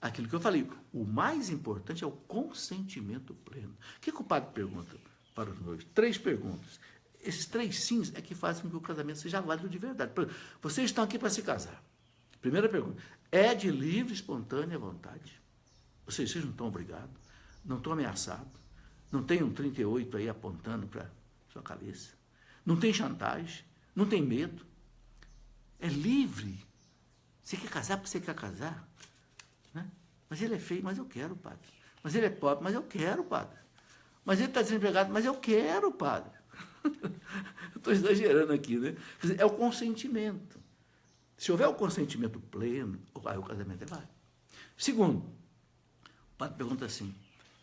Aquilo que eu falei, o mais importante é o consentimento pleno. O que o padre pergunta para os noivos? 3 perguntas. Esses 3 sims é que fazem com que o casamento seja válido de verdade. Vocês estão aqui para se casar. Primeira pergunta, é de livre, espontânea vontade? Ou seja, vocês não estão obrigados, não estão ameaçados, não tem um 38 aí apontando para sua cabeça, não tem chantagem, não tem medo, é livre. Você quer casar porque você quer casar? Né? Mas ele é feio, mas eu quero, padre. Mas ele é pobre, mas eu quero, padre. Mas ele está desempregado, mas eu quero, padre. Estou exagerando aqui, né? É o consentimento. Se houver o consentimento pleno, aí o casamento é válido. Segundo, o padre pergunta assim,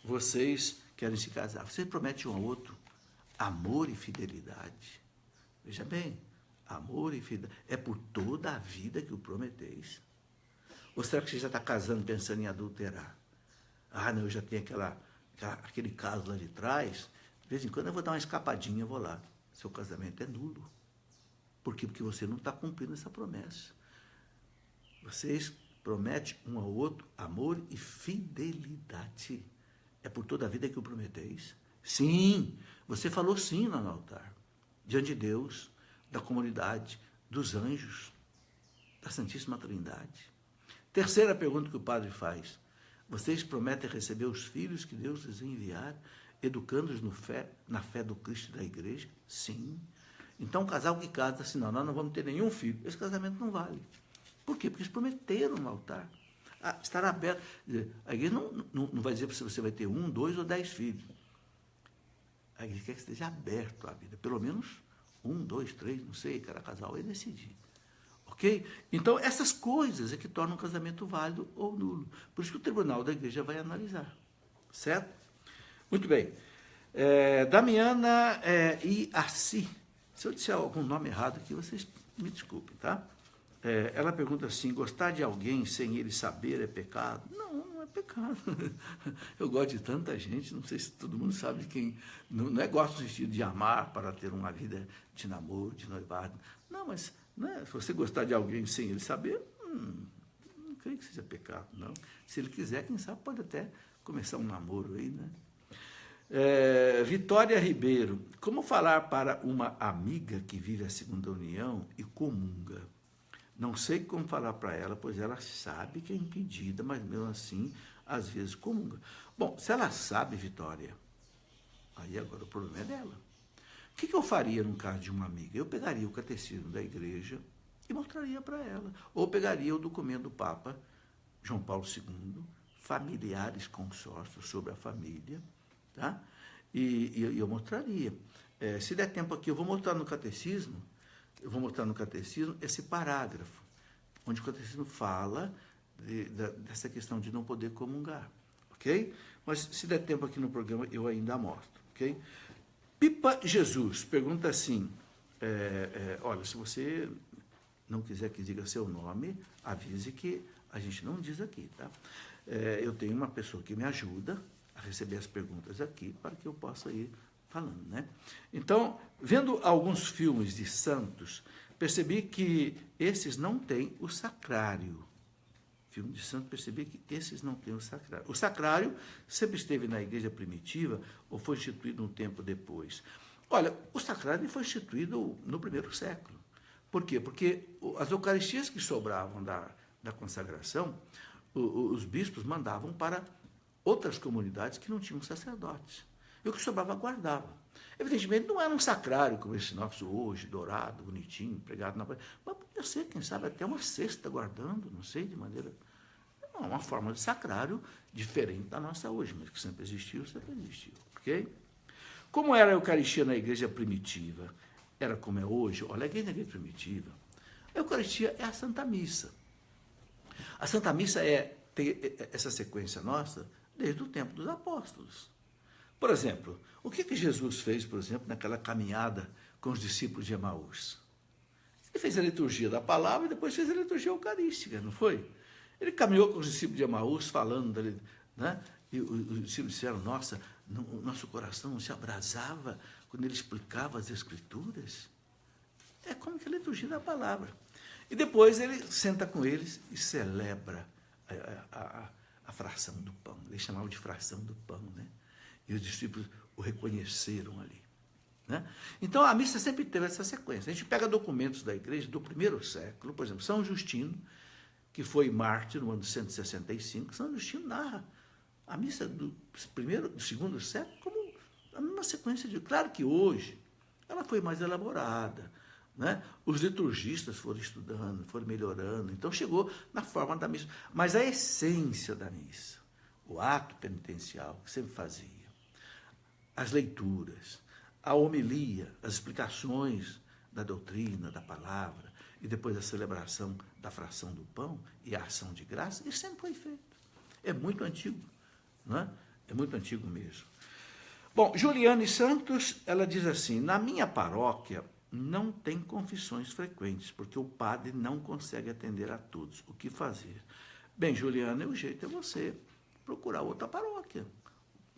vocês querem se casar, vocês prometem um ao outro amor e fidelidade. Veja bem, amor e fidelidade é por toda a vida que o prometeis. Ou será que você já está casando pensando em adulterar? Ah, não, eu já tenho aquele caso lá de trás, de vez em quando eu vou dar uma escapadinha, eu vou lá. Seu casamento é nulo. Por quê? Porque você não está cumprindo essa promessa. Vocês prometem um ao outro amor e fidelidade. É por toda a vida que o prometeis? Sim, você falou sim lá no altar. Diante de Deus, da comunidade, dos anjos, da Santíssima Trindade. Terceira pergunta que o padre faz. Vocês prometem receber os filhos que Deus lhes enviar, educando-os na fé do Cristo e da igreja? Sim. Então, um casal que casa assim, não, nós não vamos ter nenhum filho. Esse casamento não vale. Por quê? Porque eles prometeram no altar. Estará aberto. A igreja não vai dizer se você vai ter 1, 2 ou 10 filhos. A igreja quer que esteja aberto à vida. Pelo menos 1, 2, 3, não sei, cada casal vai decidir. Ok? Então, essas coisas é que tornam o casamento válido ou nulo. Por isso que o tribunal da igreja vai analisar. Certo? Muito bem. Damiana e Assi. Se eu disser algum nome errado aqui, vocês me desculpem, tá? Ela pergunta assim, gostar de alguém sem ele saber é pecado? Não, não é pecado. Eu gosto de tanta gente, não sei se todo mundo sabe de quem... Não é gosto no sentido de amar para ter uma vida de namoro, de noivado. Não, mas né, se você gostar de alguém sem ele saber, não creio que seja pecado, não. Se ele quiser, quem sabe pode até começar um namoro aí, né? Vitória Ribeiro, como falar para uma amiga que vive a segunda união e comunga? Não sei como falar para ela, pois ela sabe que é impedida, mas mesmo assim, às vezes comunga. Bom, se ela sabe, Vitória, aí agora o problema é dela. O que eu faria no caso de uma amiga? Eu pegaria o catecismo da igreja e mostraria para ela. Ou pegaria o documento do Papa João Paulo II, Familiares Consórcios sobre a Família, tá? E eu mostraria. Se der tempo aqui, eu vou mostrar no catecismo, esse parágrafo, onde o catecismo fala dessa questão de não poder comungar, ok? Mas se der tempo aqui no programa, eu ainda mostro, ok? Pipa Jesus pergunta assim, olha, se você não quiser que diga seu nome, avise que a gente não diz aqui, tá? Eu tenho uma pessoa que me ajuda a receber as perguntas aqui, para que eu possa ir falando, né? Então, vendo alguns filmes de santos, percebi que esses não têm o sacrário. Filme de santo, percebi que esses não têm o sacrário. O sacrário sempre esteve na igreja primitiva ou foi instituído um tempo depois? Olha, o sacrário foi instituído no 1º século. Por quê? Porque as Eucaristias que sobravam da consagração, os bispos mandavam para outras comunidades que não tinham sacerdotes. E o que sobrava guardava. Evidentemente, não era um sacrário como esse nosso hoje, dourado, bonitinho, pregado na parede, mas podia ser, quem sabe, até uma cesta guardando, não sei, de maneira... Uma forma de sacrário diferente da nossa hoje, mas que sempre existiu, ok? Como era a Eucaristia na igreja primitiva? Era como é hoje? Olha, a igreja primitiva, a Eucaristia é a Santa Missa. A Santa Missa tem essa sequência nossa desde o tempo dos apóstolos. Por exemplo, o que Jesus fez, por exemplo, naquela caminhada com os discípulos de Emaús? Ele fez a liturgia da palavra e depois fez a liturgia eucarística, não foi? Ele caminhou com os discípulos de Emaús, falando dele, né? E os discípulos disseram, nossa, o nosso coração não se abrasava quando ele explicava as Escrituras. É como que a liturgia da palavra. E depois ele senta com eles e celebra a fração do pão. Ele chamava de fração do pão, né? E os discípulos o reconheceram ali. Né? Então, a missa sempre teve essa sequência. A gente pega documentos da igreja do primeiro século, por exemplo, São Justino, que foi mártir no ano de 165, São Justino narra a missa do segundo século como a mesma sequência de... Claro que hoje ela foi mais elaborada, né? Os liturgistas foram estudando, foram melhorando, então chegou na forma da missa. Mas a essência da missa, o ato penitencial que sempre fazia, as leituras, a homilia, as explicações da doutrina, da palavra, e depois a celebração da fração do pão e a ação de graça, isso sempre foi feito. É muito antigo, não é? É muito antigo mesmo. Bom, Juliane Santos, ela diz assim, na minha paróquia não tem confissões frequentes, porque o padre não consegue atender a todos. O que fazer? Bem, Juliane, o jeito é você procurar outra paróquia,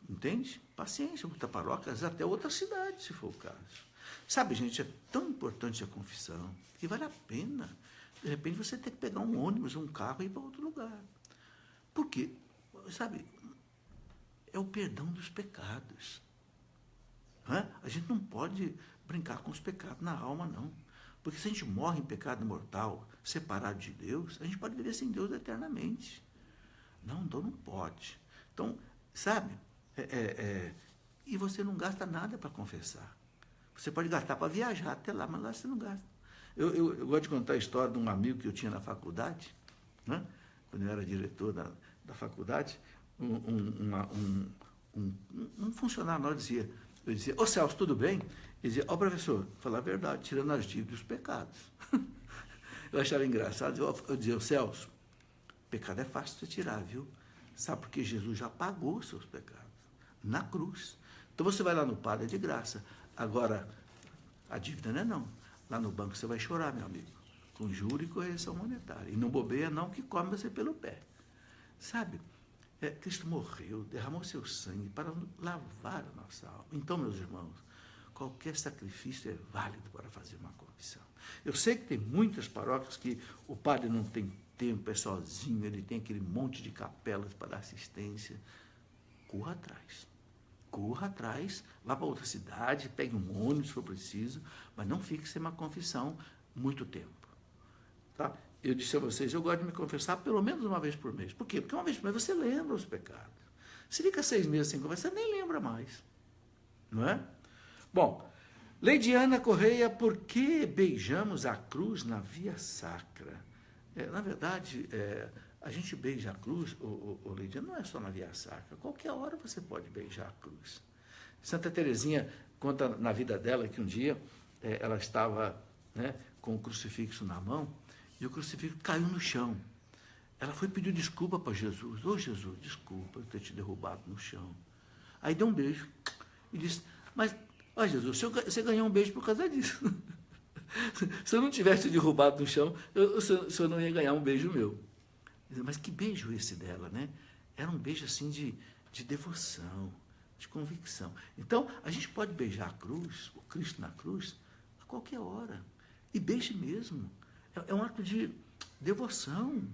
entende? Paciência, outra paróquia, até outra cidade, se for o caso. Sabe, gente, é tão importante a confissão que vale a pena. De repente, você tem que pegar um ônibus, um carro e ir para outro lugar. Porque, sabe, é o perdão dos pecados. A gente não pode brincar com os pecados na alma, não. Porque se a gente morre em pecado mortal, separado de Deus, a gente pode viver sem Deus eternamente. Não, então não pode. Então, sabe, e você não gasta nada para confessar. Você pode gastar para viajar até lá, mas lá você não gasta. Eu gosto de contar a história de um amigo que eu tinha na faculdade, né? Quando eu era diretor da faculdade, um funcionário nosso eu dizia, ô Celso, tudo bem? Ele dizia, ó professor, falar a verdade, tirando as dívidas dos pecados. Eu achava engraçado, eu dizia, ô Celso, pecado é fácil de tirar, viu? Sabe porque Jesus já pagou os seus pecados, na cruz. Então você vai lá no padre, é de graça. Agora, a dívida não é não. Lá no banco você vai chorar, meu amigo, com juros e correção monetária. E não bobeia não, que come você pelo pé. Sabe, Cristo morreu, derramou seu sangue para lavar a nossa alma. Então, meus irmãos, qualquer sacrifício é válido para fazer uma confissão. Eu sei que tem muitas paróquias que o padre não tem tempo, é sozinho, ele tem aquele monte de capelas para dar assistência. Corra atrás, vá para outra cidade, pegue um ônibus se for preciso, mas não fique sem uma confissão muito tempo. Tá? Eu disse a vocês, eu gosto de me confessar pelo menos uma vez por mês. Por quê? Porque uma vez por mês você lembra os pecados. Se fica 6 meses sem confessar, nem lembra mais. Não é? Bom, Leidiana Correia, por que beijamos a cruz na via sacra? Na verdade, a gente beija a cruz, Leidiana, não é só na via sacra. Qualquer hora você pode beijar a cruz. Santa Teresinha conta na vida dela que um dia ela estava, né, com o crucifixo na mão e o crucifixo caiu no chão. Ela foi pedir desculpa para Jesus. Ô Jesus, desculpa eu ter te derrubado no chão. Aí deu um beijo e disse, mas, ó Jesus, você ganhou um beijo por causa disso. Se eu não tivesse derrubado no chão, o senhor não ia ganhar um beijo meu. Mas que beijo esse dela, né? Era um beijo assim de devoção, de convicção. Então, a gente pode beijar a cruz, o Cristo na cruz, a qualquer hora. E beije mesmo. É um ato de devoção.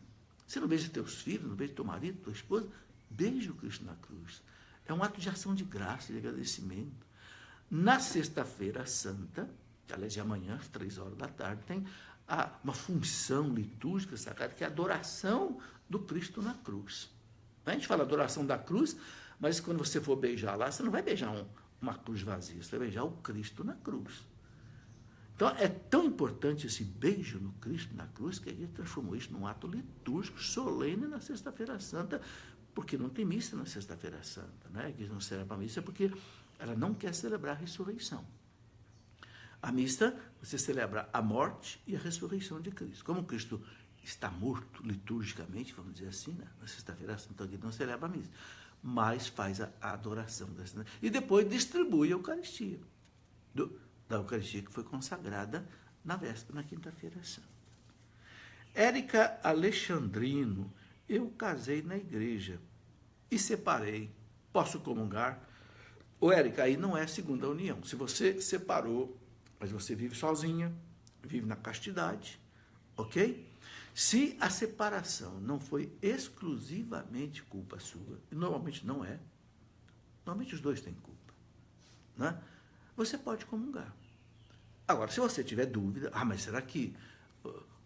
Você não beija teus filhos, não beija teu marido, tua esposa, beije o Cristo na cruz. É um ato de ação de graça, de agradecimento. Na Sexta-feira Santa, aliás, de amanhã, às 3 horas da tarde, tem uma função litúrgica sagrada, que é a adoração do Cristo na cruz. A gente fala adoração da cruz, mas quando você for beijar lá, você não vai beijar uma cruz vazia, você vai beijar o Cristo na cruz. Então, é tão importante esse beijo no Cristo na cruz, que a gente transformou isso num ato litúrgico solene na Sexta-feira Santa, porque não tem missa na Sexta-feira Santa, né? Que não celebra a missa porque ela não quer celebrar a ressurreição. A missa, você celebra a morte e a ressurreição de Cristo. Como Cristo está morto liturgicamente, vamos dizer assim, né? Na Sexta-feira Santa, então, não celebra a missa, mas faz a adoração. E depois distribui a Eucaristia, da Eucaristia que foi consagrada na véspera, na Quinta-feira Santa. Érica Alexandrino, eu casei na igreja e separei, posso comungar? Ô, Érica, aí não é segunda união. Se você separou, mas você vive sozinha, vive na castidade, ok? Se a separação não foi exclusivamente culpa sua, e normalmente não é, normalmente os dois têm culpa, né? Você pode comungar. Agora, se você tiver dúvida, mas será que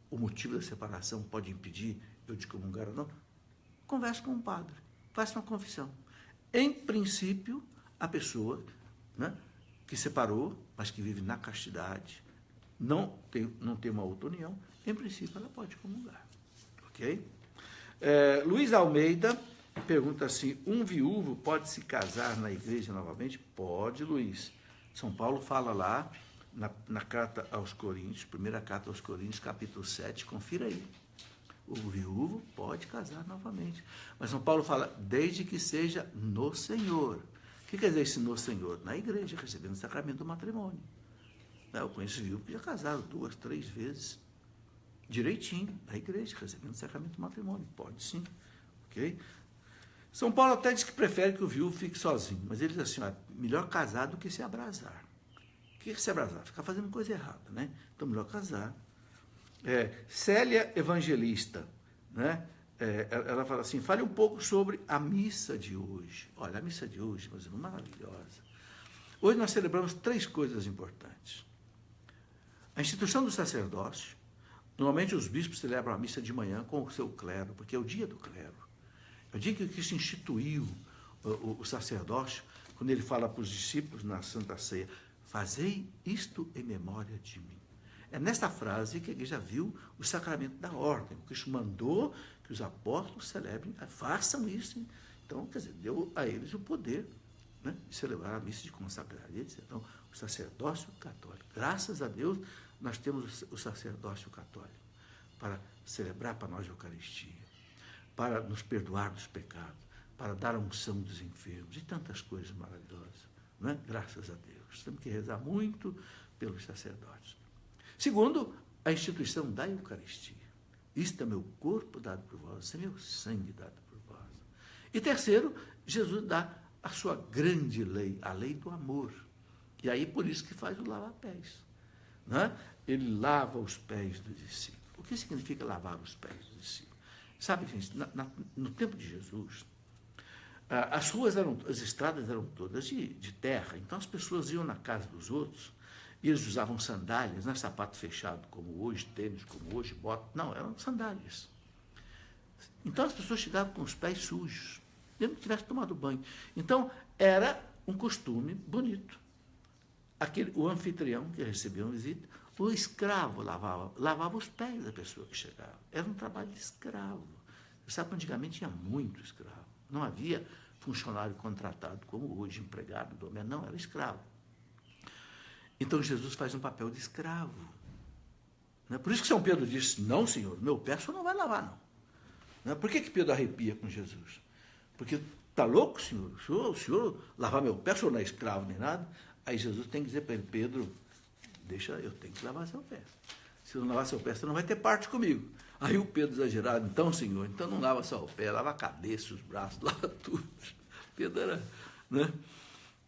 o motivo da separação pode impedir eu de comungar ou não? Converse com o padre, faça uma confissão. Em princípio, a pessoa, né, que separou, mas que vive na castidade, não tem uma outra união, em princípio ela pode comungar. Ok? Luiz Almeida pergunta assim, um viúvo pode se casar na igreja novamente? Pode, Luiz. São Paulo fala lá, na carta aos Coríntios, primeira carta aos Coríntios, capítulo 7, confira aí. O viúvo pode casar novamente. Mas São Paulo fala, desde que seja no Senhor. O que quer dizer esse no Senhor? Na igreja, recebendo o sacramento do matrimônio. Eu conheço viúvos que já casaram 2, 3 vezes, direitinho, na igreja, recebendo o sacramento do matrimônio. Pode sim. Ok? São Paulo até diz que prefere que o viúvo fique sozinho, mas ele diz assim, melhor casar do que se abrasar. O que é se abrasar? Ficar fazendo coisa errada, né? Então, melhor casar. Célia Evangelista, né? Ela fala assim, fale um pouco sobre a missa de hoje. Olha, a missa de hoje, mas é maravilhosa. Hoje nós celebramos 3 coisas importantes. A instituição do sacerdócio. Normalmente os bispos celebram a missa de manhã com o seu clero, porque é o dia do clero. É o dia que Cristo instituiu o sacerdócio, quando ele fala para os discípulos na Santa Ceia, fazei isto em memória de mim. É nessa frase que a igreja viu o sacramento da ordem. O Cristo mandou que os apóstolos celebrem, façam isso. Então, quer dizer, deu a eles o poder, né, de celebrar a missa, de consagrar eles. Então, o sacerdócio católico. Graças a Deus, nós temos o sacerdócio católico para celebrar para nós a Eucaristia, para nos perdoar dos pecados, para dar a unção dos enfermos e tantas coisas maravilhosas. Não é? Graças a Deus. Temos que rezar muito pelos sacerdotes. Segundo, a instituição da Eucaristia. Isto é meu corpo dado por vós, isso é meu sangue dado por vós. E terceiro, Jesus dá a sua grande lei, a lei do amor. E aí, por isso que faz o lava-pés. Né? Ele lava os pés do discípulo. O que significa lavar os pés do discípulo? Sabe, gente, no tempo de Jesus, as estradas eram todas de terra, então as pessoas iam na casa dos outros e eles usavam sandálias, não é sapato fechado como hoje, tênis como hoje, bota, não, eram sandálias. Então as pessoas chegavam com os pés sujos, mesmo que tivesse tomado banho. Então era um costume bonito. O anfitrião que recebia uma visita, o escravo lavava os pés da pessoa que chegava. Era um trabalho de escravo. Você sabe que antigamente tinha muito escravo. Não havia funcionário contratado como hoje, empregado, doméstico. Não, era escravo. Então Jesus faz um papel de escravo. Por isso que São Pedro disse, não, Senhor, meu pé o senhor não vai lavar, não. Por que Pedro arrepia com Jesus? Porque está louco, Senhor? O senhor lavar meu pé, o senhor não é escravo nem nada. Aí Jesus tem que dizer para ele, Pedro, eu tenho que lavar seu pé. Se eu não lavar seu pé, você não vai ter parte comigo. Aí o Pedro exagerado, então, Senhor, então não lava só o pé, lava a cabeça, os braços, lava tudo. Pedro era, né?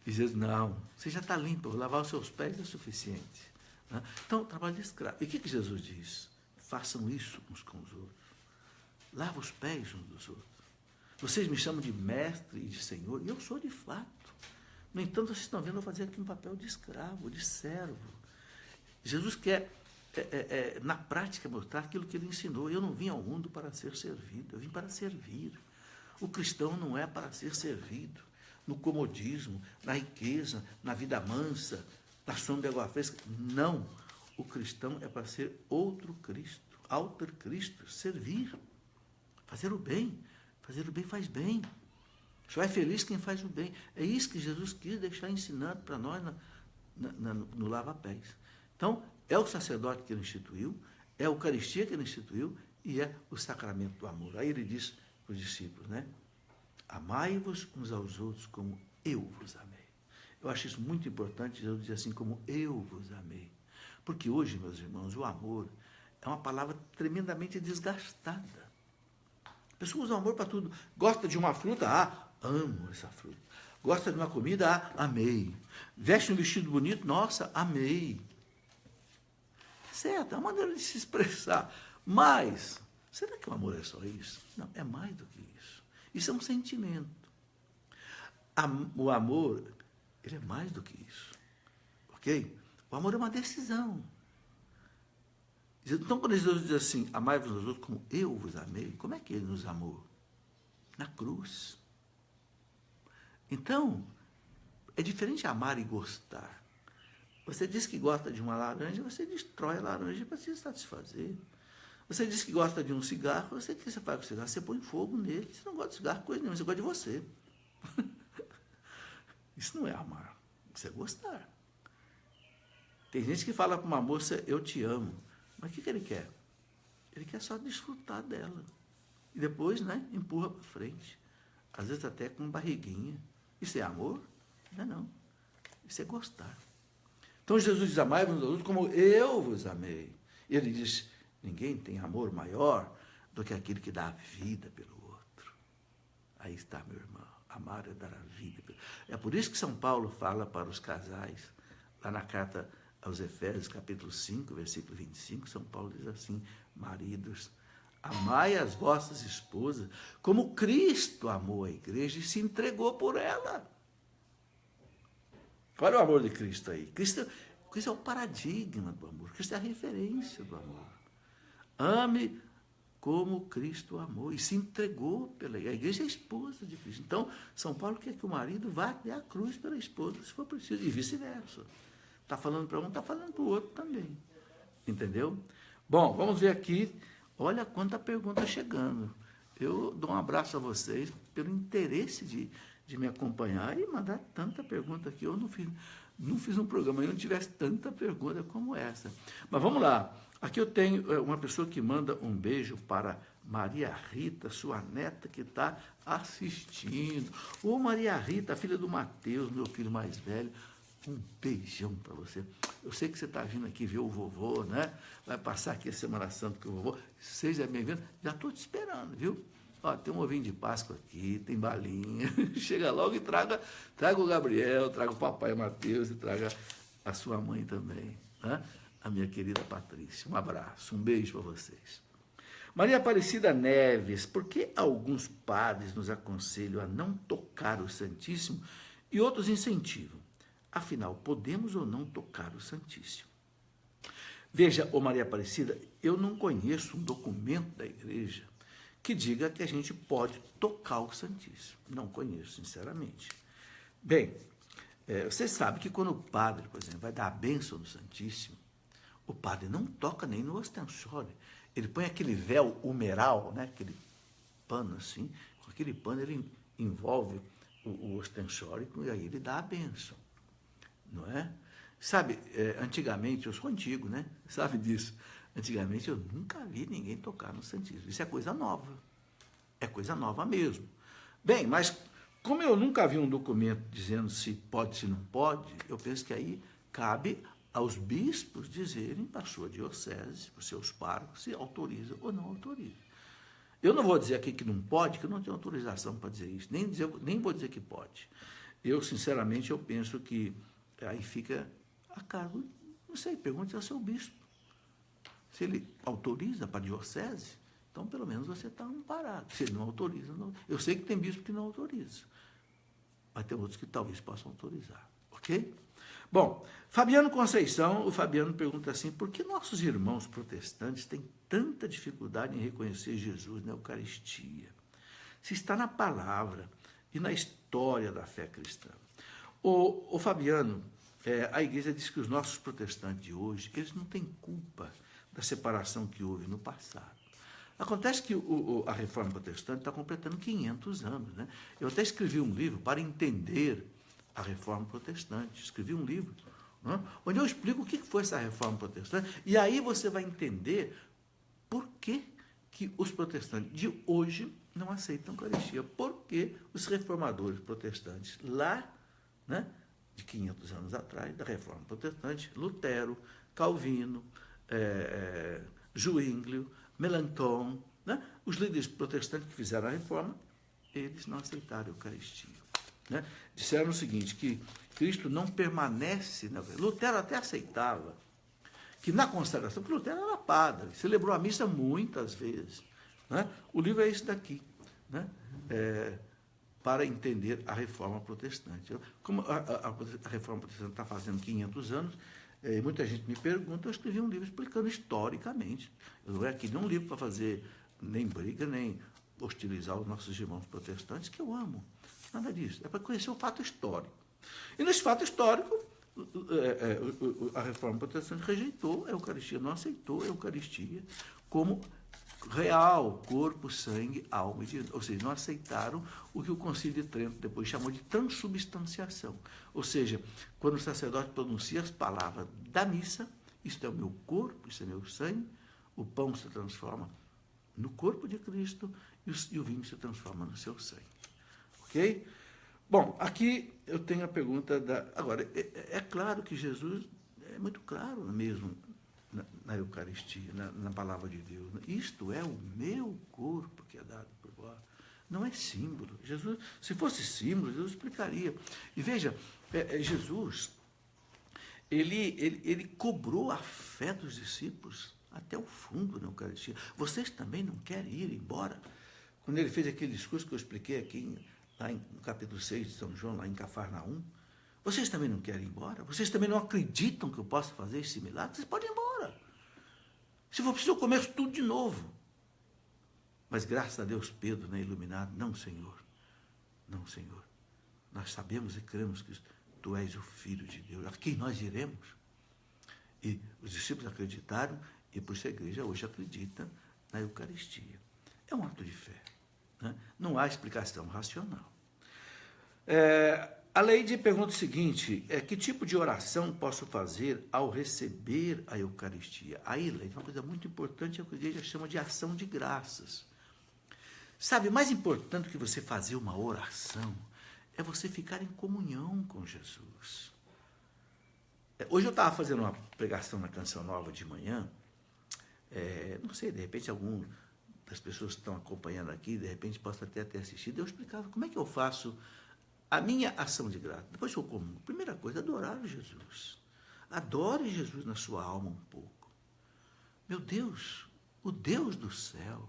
E Jesus, não, você já está limpo, lavar os seus pés é suficiente. Né? Então, trabalho de escravo. E o que Jesus diz? Façam isso uns com os outros. Lava os pés uns dos outros. Vocês me chamam de mestre e de senhor, e eu sou de fato. No entanto, vocês estão vendo eu fazer aqui um papel de escravo, de servo. Jesus quer, na prática, mostrar aquilo que ele ensinou. Eu não vim ao mundo para ser servido, eu vim para servir. O cristão não é para ser servido no comodismo, na riqueza, na vida mansa, na sombra de água fresca. Não. O cristão é para ser outro Cristo, alter Cristo, servir, fazer o bem. Fazer o bem faz bem. Só é feliz quem faz o bem. É isso que Jesus quis deixar ensinando para nós no lava-pés. Então, é o sacerdote que ele instituiu, é a Eucaristia que ele instituiu e é o sacramento do amor. Aí ele diz para os discípulos, né? Amai-vos uns aos outros como eu vos amei. Eu acho isso muito importante, Jesus diz assim, como eu vos amei. Porque hoje, meus irmãos, o amor é uma palavra tremendamente desgastada. A pessoa usa o amor para tudo. Gosta de uma fruta? Amo essa fruta. Gosta de uma comida? Amei. Veste um vestido bonito? Nossa, amei. Certo, é uma maneira de se expressar. Mas, será que o amor é só isso? Não, é mais do que isso. Isso é um sentimento. O amor, ele é mais do que isso. Ok? O amor é uma decisão. Então, quando Jesus diz assim, amai-vos uns aos outros como eu vos amei, como é que ele nos amou? Na cruz. Então, é diferente amar e gostar. Você diz que gosta de uma laranja, você destrói a laranja para se satisfazer. Você diz que gosta de um cigarro, você que você faz com o cigarro? Você põe fogo nele. Você não gosta de cigarro, coisa nenhuma, você gosta de você. Isso não é amar, isso é gostar. Tem gente que fala para uma moça, eu te amo. Mas o que ele quer? Ele quer só desfrutar dela. E depois, né, empurra para frente. Às vezes até com barriguinha. Isso é amor? Não é não. Isso é gostar. Então Jesus diz, amai-vos uns aos outros como eu vos amei. Ele diz, ninguém tem amor maior do que aquele que dá a vida pelo outro. Aí está, meu irmão. Amar é dar a vida. É por isso que São Paulo fala para os casais, lá na carta aos Efésios, capítulo 5, versículo 25, São Paulo diz assim, maridos, amai as vossas esposas, como Cristo amou a igreja e se entregou por ela. Olha o amor de Cristo aí. Cristo é o paradigma do amor, Cristo é a referência do amor. Ame como Cristo amou e se entregou pela igreja. A igreja é a esposa de Cristo. Então, São Paulo quer que o marido vá até a cruz pela esposa, se for preciso, e vice-versa. Está falando para um, está falando para o outro também. Entendeu? Bom, vamos ver aqui. Olha quanta pergunta chegando. Eu dou um abraço a vocês pelo interesse de me acompanhar e mandar tanta pergunta aqui. Eu não fiz um programa, eu não tivesse tanta pergunta como essa. Mas vamos lá. Aqui eu tenho uma pessoa que manda um beijo para Maria Rita, sua neta que está assistindo. Ô Maria Rita, filha do Mateus, meu filho mais velho. Um beijão para você. Eu sei que você está vindo aqui ver o vovô, né? Vai passar aqui a Semana Santa com o vovô. Seja bem-vindo. Já estou te esperando, viu? Ó, tem um ovinho de Páscoa aqui, tem balinha. Chega logo e traga o Gabriel, traga o papai Mateus e traga a sua mãe também, né? A minha querida Patrícia. Um abraço, um beijo para vocês. Maria Aparecida Neves, por que alguns padres nos aconselham a não tocar o Santíssimo e outros incentivam? Afinal, podemos ou não tocar o Santíssimo? Veja, ô Maria Aparecida, eu não conheço um documento da igreja que diga que a gente pode tocar o Santíssimo. Não conheço, sinceramente. Bem, você sabe que quando o padre, por exemplo, vai dar a bênção no Santíssimo, o padre não toca nem no ostensório. Ele põe aquele véu humeral, né? Aquele pano assim, com aquele pano ele envolve o ostensório e aí ele dá a bênção. Não é? Sabe, antigamente, eu sou antigo, né? Sabe disso? Antigamente eu nunca vi ninguém tocar no Santíssimo. Isso é coisa nova. É coisa nova mesmo. Bem, mas como eu nunca vi um documento dizendo se pode, se não pode, eu penso que aí cabe aos bispos dizerem para a sua diocese, para os seus párocos, se autoriza ou não autoriza. Eu não vou dizer aqui que não pode, que eu não tenho autorização para dizer isso, nem vou dizer que pode. Eu, sinceramente, eu penso que aí fica a cargo, não sei, pergunte ao seu bispo. Se ele autoriza para a diocese, então pelo menos você está amparado. Se ele não autoriza, não. Eu sei que tem bispo que não autoriza, mas tem outros que talvez possam autorizar, ok? Bom, Fabiano Conceição, o Fabiano pergunta assim, por que nossos irmãos protestantes têm tanta dificuldade em reconhecer Jesus na Eucaristia? Se está na palavra e na história da fé cristã. O Fabiano, a igreja diz que os nossos protestantes de hoje, eles não têm culpa da separação que houve no passado. Acontece que a Reforma Protestante está completando 500 anos. Né? Eu até escrevi um livro para entender a Reforma Protestante. Escrevi um livro, né? Onde eu explico o que foi essa Reforma Protestante, e aí você vai entender por que os protestantes de hoje não aceitam a Eucaristia. Porque os reformadores protestantes lá, né, de 500 anos atrás, da Reforma Protestante, Lutero, Calvino, Zwinglio, Melanchthon, né, os líderes protestantes que fizeram a reforma, eles não aceitaram a Eucaristia. Né? Disseram o seguinte, que Cristo não permanece... Lutero até aceitava que na consagração, porque Lutero era padre, celebrou a missa muitas vezes. Né? O livro é esse daqui, né? Para entender a Reforma Protestante. Como a Reforma Protestante está fazendo 500 anos, muita gente me pergunta, eu escrevi um livro explicando historicamente. Eu não é aqui nem um livro para fazer nem briga, nem hostilizar os nossos irmãos protestantes, que eu amo. Nada disso. É para conhecer o fato histórico. E nesse fato histórico, a Reforma Protestante rejeitou a Eucaristia, não aceitou a Eucaristia como real, corpo, sangue, alma e divindade. Ou seja, não aceitaram o que o Concílio de Trento depois chamou de transubstanciação. Ou seja, quando o sacerdote pronuncia as palavras da missa, isto é o meu corpo, isso é meu sangue, o pão se transforma no corpo de Cristo e o vinho se transforma no seu sangue. Ok? Bom, aqui eu tenho a pergunta da... Agora, é claro que Jesus é muito claro mesmo na Eucaristia, na palavra de Deus. Isto é o meu corpo que é dado por vós. Não é símbolo. Jesus, se fosse símbolo, Jesus explicaria. E veja, Jesus, ele cobrou a fé dos discípulos até o fundo na Eucaristia. Vocês também não querem ir embora? Quando ele fez aquele discurso que eu expliquei aqui, lá no capítulo 6 de São João, lá em Cafarnaum, vocês também não querem ir embora? Vocês também não acreditam que eu possa fazer esse milagre? Vocês podem ir embora. Se for preciso, eu começo tudo de novo. Mas graças a Deus, Pedro, né, iluminado, não, Senhor. Não, Senhor. Nós sabemos e cremos que Tu és o Filho de Deus. A quem nós iremos? E os discípulos acreditaram, e por isso a igreja hoje acredita na Eucaristia. É um ato de fé. Né? Não há explicação racional. A Leide pergunta o seguinte, que tipo de oração posso fazer ao receber a Eucaristia? Aí, Leide, uma coisa muito importante é o que a igreja chama de ação de graças. Sabe, mais importante que você fazer uma oração é você ficar em comunhão com Jesus. Hoje eu estava fazendo uma pregação na Canção Nova de manhã, não sei, de repente algum das pessoas que estão acompanhando aqui, de repente possa até ter assistido, eu explicava como é que eu faço a minha ação de graça. Depois que eu comungo, primeira coisa, adorar Jesus. Adore Jesus na sua alma um pouco. Meu Deus, o Deus do céu,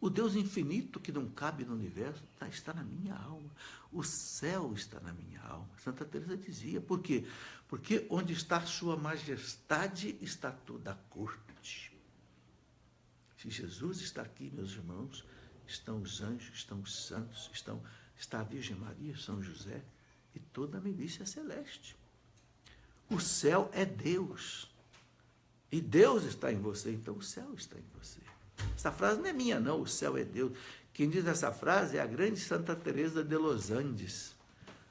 o Deus infinito que não cabe no universo, está na minha alma. O céu está na minha alma. Santa Teresa dizia. Por quê? Porque onde está a sua majestade, está toda a corte. Se Jesus está aqui, meus irmãos, estão os anjos, estão os santos, está a Virgem Maria, São José e toda a milícia celeste. O céu é Deus. E Deus está em você, então o céu está em você. Essa frase não é minha, não, o céu é Deus. Quem diz essa frase é a grande Santa Teresa de Los Andes,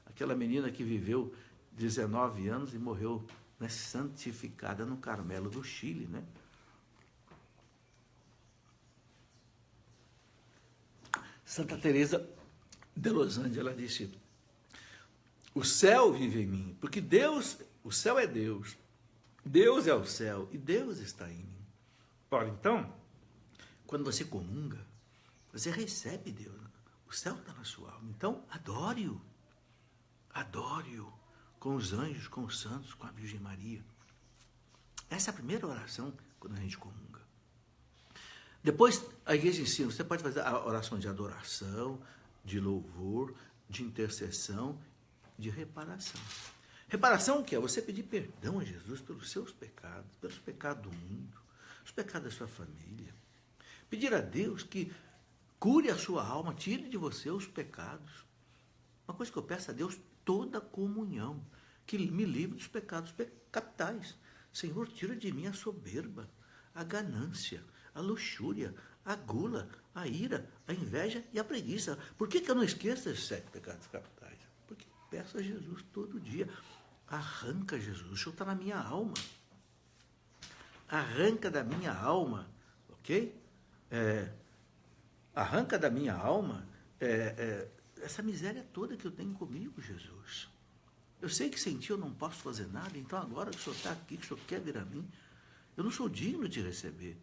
aquela menina que viveu 19 anos e morreu, né, santificada no Carmelo do Chile, né? Santa Teresa de Los Andes, ela disse, o céu vive em mim, porque Deus, o céu é Deus, Deus é o céu e Deus está em mim. Ora, então, quando você comunga, você recebe Deus, o céu está na sua alma, então adore-o, com os anjos, com os santos, com a Virgem Maria. Essa é a primeira oração quando a gente comunga. Depois, a igreja ensina, você pode fazer a oração de adoração, de louvor, de intercessão, de reparação. Reparação que é você pedir perdão a Jesus pelos seus pecados, pelos pecados do mundo, os pecados da sua família. Pedir a Deus que cure a sua alma, tire de você os pecados. Uma coisa que eu peço a Deus, toda comunhão, que me livre dos pecados capitais. Senhor, tira de mim a soberba, a ganância, a luxúria, a gula, a ira, a inveja e a preguiça. Por que eu não esqueço esses 7 pecados capitais? Porque peço a Jesus todo dia. Arranca, Jesus, o Senhor está na minha alma. Arranca da minha alma, ok? Arranca da minha alma essa miséria toda que eu tenho comigo, Jesus. Eu sei que sem ti eu não posso fazer nada, então agora que o Senhor está aqui, que o Senhor quer vir a mim, eu não sou digno de receber.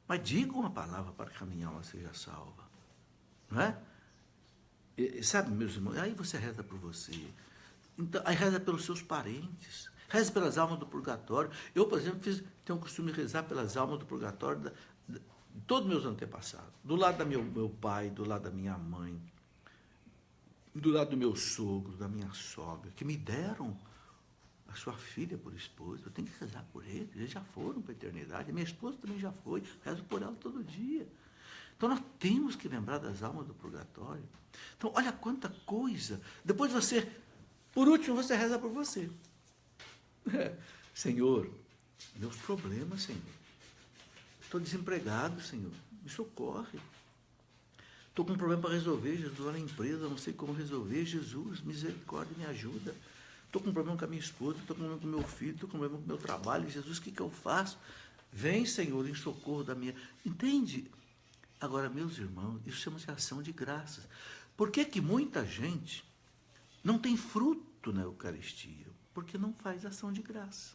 Mas diga uma palavra para que a minha alma seja salva. Não é? E, sabe, meus irmãos, aí você reza por você. Então, aí reza pelos seus parentes. Reza pelas almas do purgatório. Eu, por exemplo, tenho o costume de rezar pelas almas do purgatório de todos meus antepassados. Do lado do meu pai, do lado da minha mãe, do lado do meu sogro, da minha sogra, que me deram a sua filha por esposa. Eu tenho que rezar por eles. Eles já foram para a eternidade. A minha esposa também já foi. Rezo por ela todo dia. Então, nós temos que lembrar das almas do purgatório. Então, olha quanta coisa. Depois você, por último, você reza por você. Senhor, meus problemas, Senhor. Estou desempregado, Senhor. Me socorre. Estou com um problema para resolver, Jesus, lá na empresa, não sei como resolver. Jesus, misericórdia, me ajuda. Estou com um problema com a minha esposa, estou com um problema com o meu filho, estou com um problema com o meu trabalho. Jesus, o que eu faço? Vem, Senhor, em socorro da minha... Entende? Agora, meus irmãos, isso chama-se ação de graças. Por que muita gente não tem fruto na Eucaristia? Porque não faz ação de graça.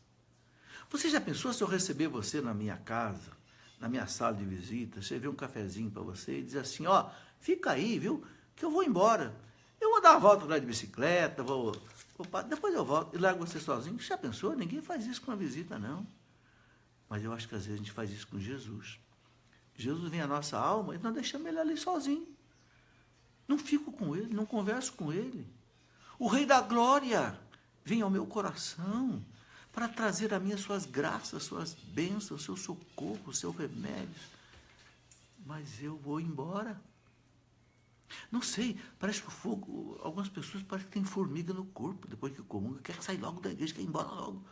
Você já pensou se eu receber você na minha casa, na minha sala de visita, servir um cafezinho para você e dizer assim, ó, fica aí, viu, que eu vou embora. Eu vou dar uma volta lá de bicicleta, depois eu volto e largo você sozinho. Já pensou? Ninguém faz isso com uma visita, não. Mas eu acho que às vezes a gente faz isso com Jesus. Jesus vem à nossa alma e nós deixamos ele ali sozinho. Não fico com ele, não converso com ele. O Rei da Glória vem ao meu coração para trazer a mim as suas graças, suas bênçãos, seu socorro, seu remédio. Mas eu vou embora. Não sei, parece que o fogo, algumas pessoas parecem que tem formiga no corpo, depois que comunga, quer sair logo da igreja, quer ir embora logo.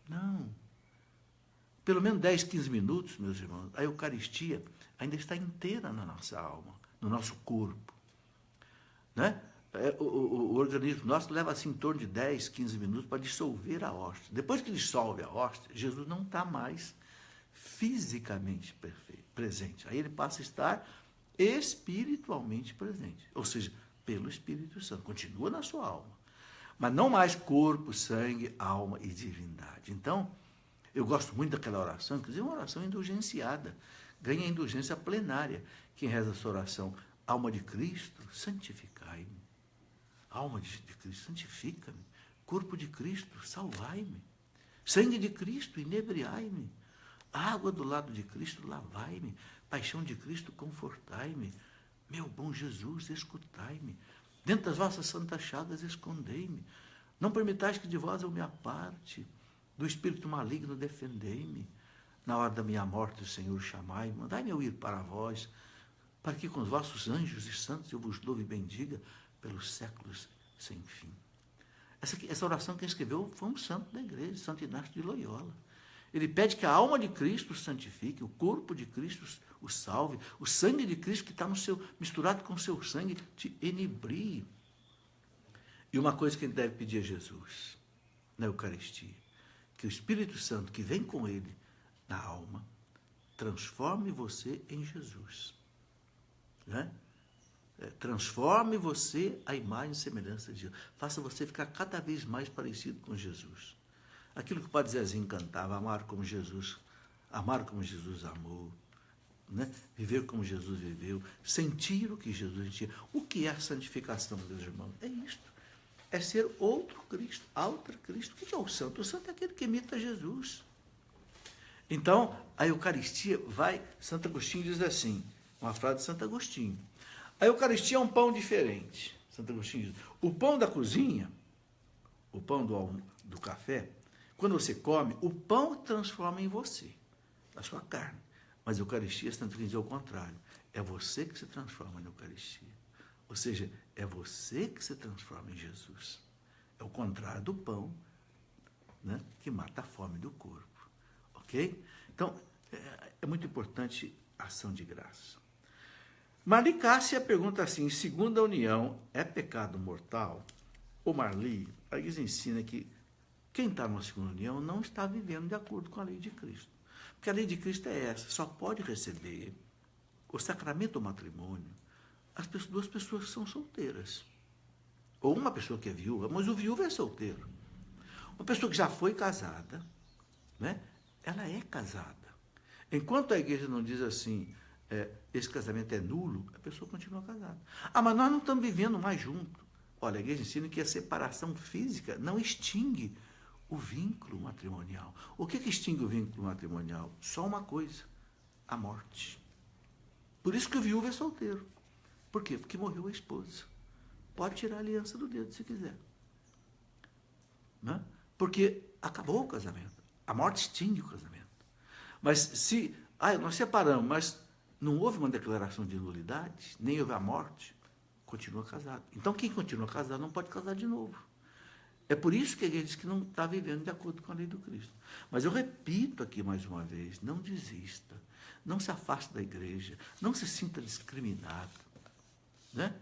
Não. Pelo menos 10, 15 minutos, meus irmãos, a Eucaristia ainda está inteira na nossa alma, no nosso corpo. Né? O organismo nosso leva assim em torno de 10, 15 minutos para dissolver a hóstia. Depois que dissolve a hóstia, Jesus não está mais fisicamente presente. Aí ele passa a estar espiritualmente presente, ou seja, pelo Espírito Santo. Continua na sua alma, mas não mais corpo, sangue, alma e divindade. Então, eu gosto muito daquela oração, inclusive uma oração indulgenciada, ganha indulgência plenária. Quem reza essa oração, alma de Cristo, santificai-me. Alma de Cristo, santifica-me. Corpo de Cristo, salvai-me. Sangue de Cristo, inebriai-me. Água do lado de Cristo, lavai-me. Paixão de Cristo, confortai-me. Meu bom Jesus, escutai-me. Dentro das vossas santas chagas, escondei-me. Não permitais que de vós eu me aparte. Do espírito maligno, defendei-me. Na hora da minha morte, Senhor, chamai-me. Mandai-me eu ir para vós, para que com os vossos anjos e santos eu vos louve e bendiga pelos séculos sem fim. Essa oração que escreveu foi um santo da igreja, Santo Inácio de Loyola. Ele pede que a alma de Cristo o santifique, o corpo de Cristo o salve, o sangue de Cristo que está misturado com o seu sangue te enebrie. E uma coisa que ele deve pedir a Jesus na Eucaristia, que o Espírito Santo que vem com ele na alma transforme você em Jesus. Né? Transforme você a imagem e semelhança de Jesus. Faça você ficar cada vez mais parecido com Jesus. Aquilo que o Padre Zezinho cantava, amar como Jesus amou, né? Viver como Jesus viveu, sentir o que Jesus sentia. O que é a santificação, meus irmãos? É isto. É ser outro Cristo, outro Cristo. O que é o santo? O santo é aquele que imita Jesus. Então, a Eucaristia vai... Santo Agostinho diz assim, uma frase de Santo Agostinho. A Eucaristia é um pão diferente. Santo Agostinho diz, o pão da cozinha o pão do café, quando você come, o pão transforma em você, a sua carne. Mas a Eucaristia, você tem que dizer o contrário. É você que se transforma na Eucaristia. Ou seja, é você que se transforma em Jesus. É o contrário do pão, né, que mata a fome do corpo. Ok? Então, é muito importante a ação de graça. Marli Cássia pergunta assim, segunda união é pecado mortal? O Marli, a igreja ensina que quem está numa segunda união não está vivendo de acordo com a lei de Cristo. Porque a lei de Cristo é essa, só pode receber o sacramento do matrimônio duas pessoas que são solteiras. Ou uma pessoa que é viúva, mas o viúvo é solteiro. Uma pessoa que já foi casada, né, ela é casada. Enquanto a igreja não diz assim, esse casamento é nulo, a pessoa continua casada. Ah, mas nós não estamos vivendo mais juntos. Olha, a igreja ensina que a separação física não extingue o vínculo matrimonial. O que extingue o vínculo matrimonial? Só uma coisa, a morte. Por isso que o viúvo é solteiro. Por quê? Porque morreu a esposa. Pode tirar a aliança do dedo se quiser. Né? Porque acabou o casamento. A morte extingue o casamento. Mas se nós separamos, mas não houve uma declaração de nulidade, nem houve a morte, continua casado. Então, quem continua casado não pode casar de novo. É por isso que a igreja diz que não está vivendo de acordo com a lei do Cristo. Mas eu repito aqui mais uma vez, não desista, não se afaste da igreja, não se sinta discriminado. Né?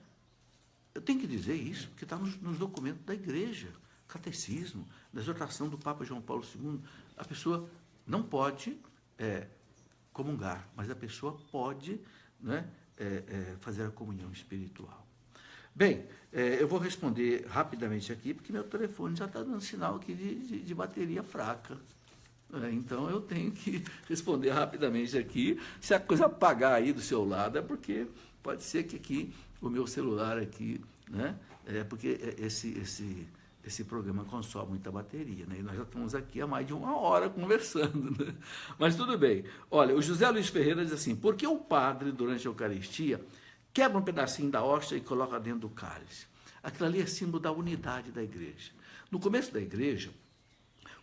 Eu tenho que dizer isso, porque está nos documentos da igreja, catecismo, da exortação do Papa João Paulo II. A pessoa não pode comungar, mas a pessoa pode, né, fazer a comunhão espiritual. Bem, eu vou responder rapidamente aqui, porque meu telefone já está dando sinal aqui de bateria fraca. Então, eu tenho que responder rapidamente aqui. Se a coisa apagar aí do seu lado, é porque pode ser que aqui, o meu celular aqui, né, porque esse programa consome muita bateria, né? E nós já estamos aqui há mais de 1 hora conversando, né? Mas tudo bem. Olha, o José Luiz Ferreira diz assim, por que o padre, durante a Eucaristia, quebra um pedacinho da hóstia e coloca dentro do cálice? Aquilo ali é símbolo da unidade da igreja. No começo da igreja,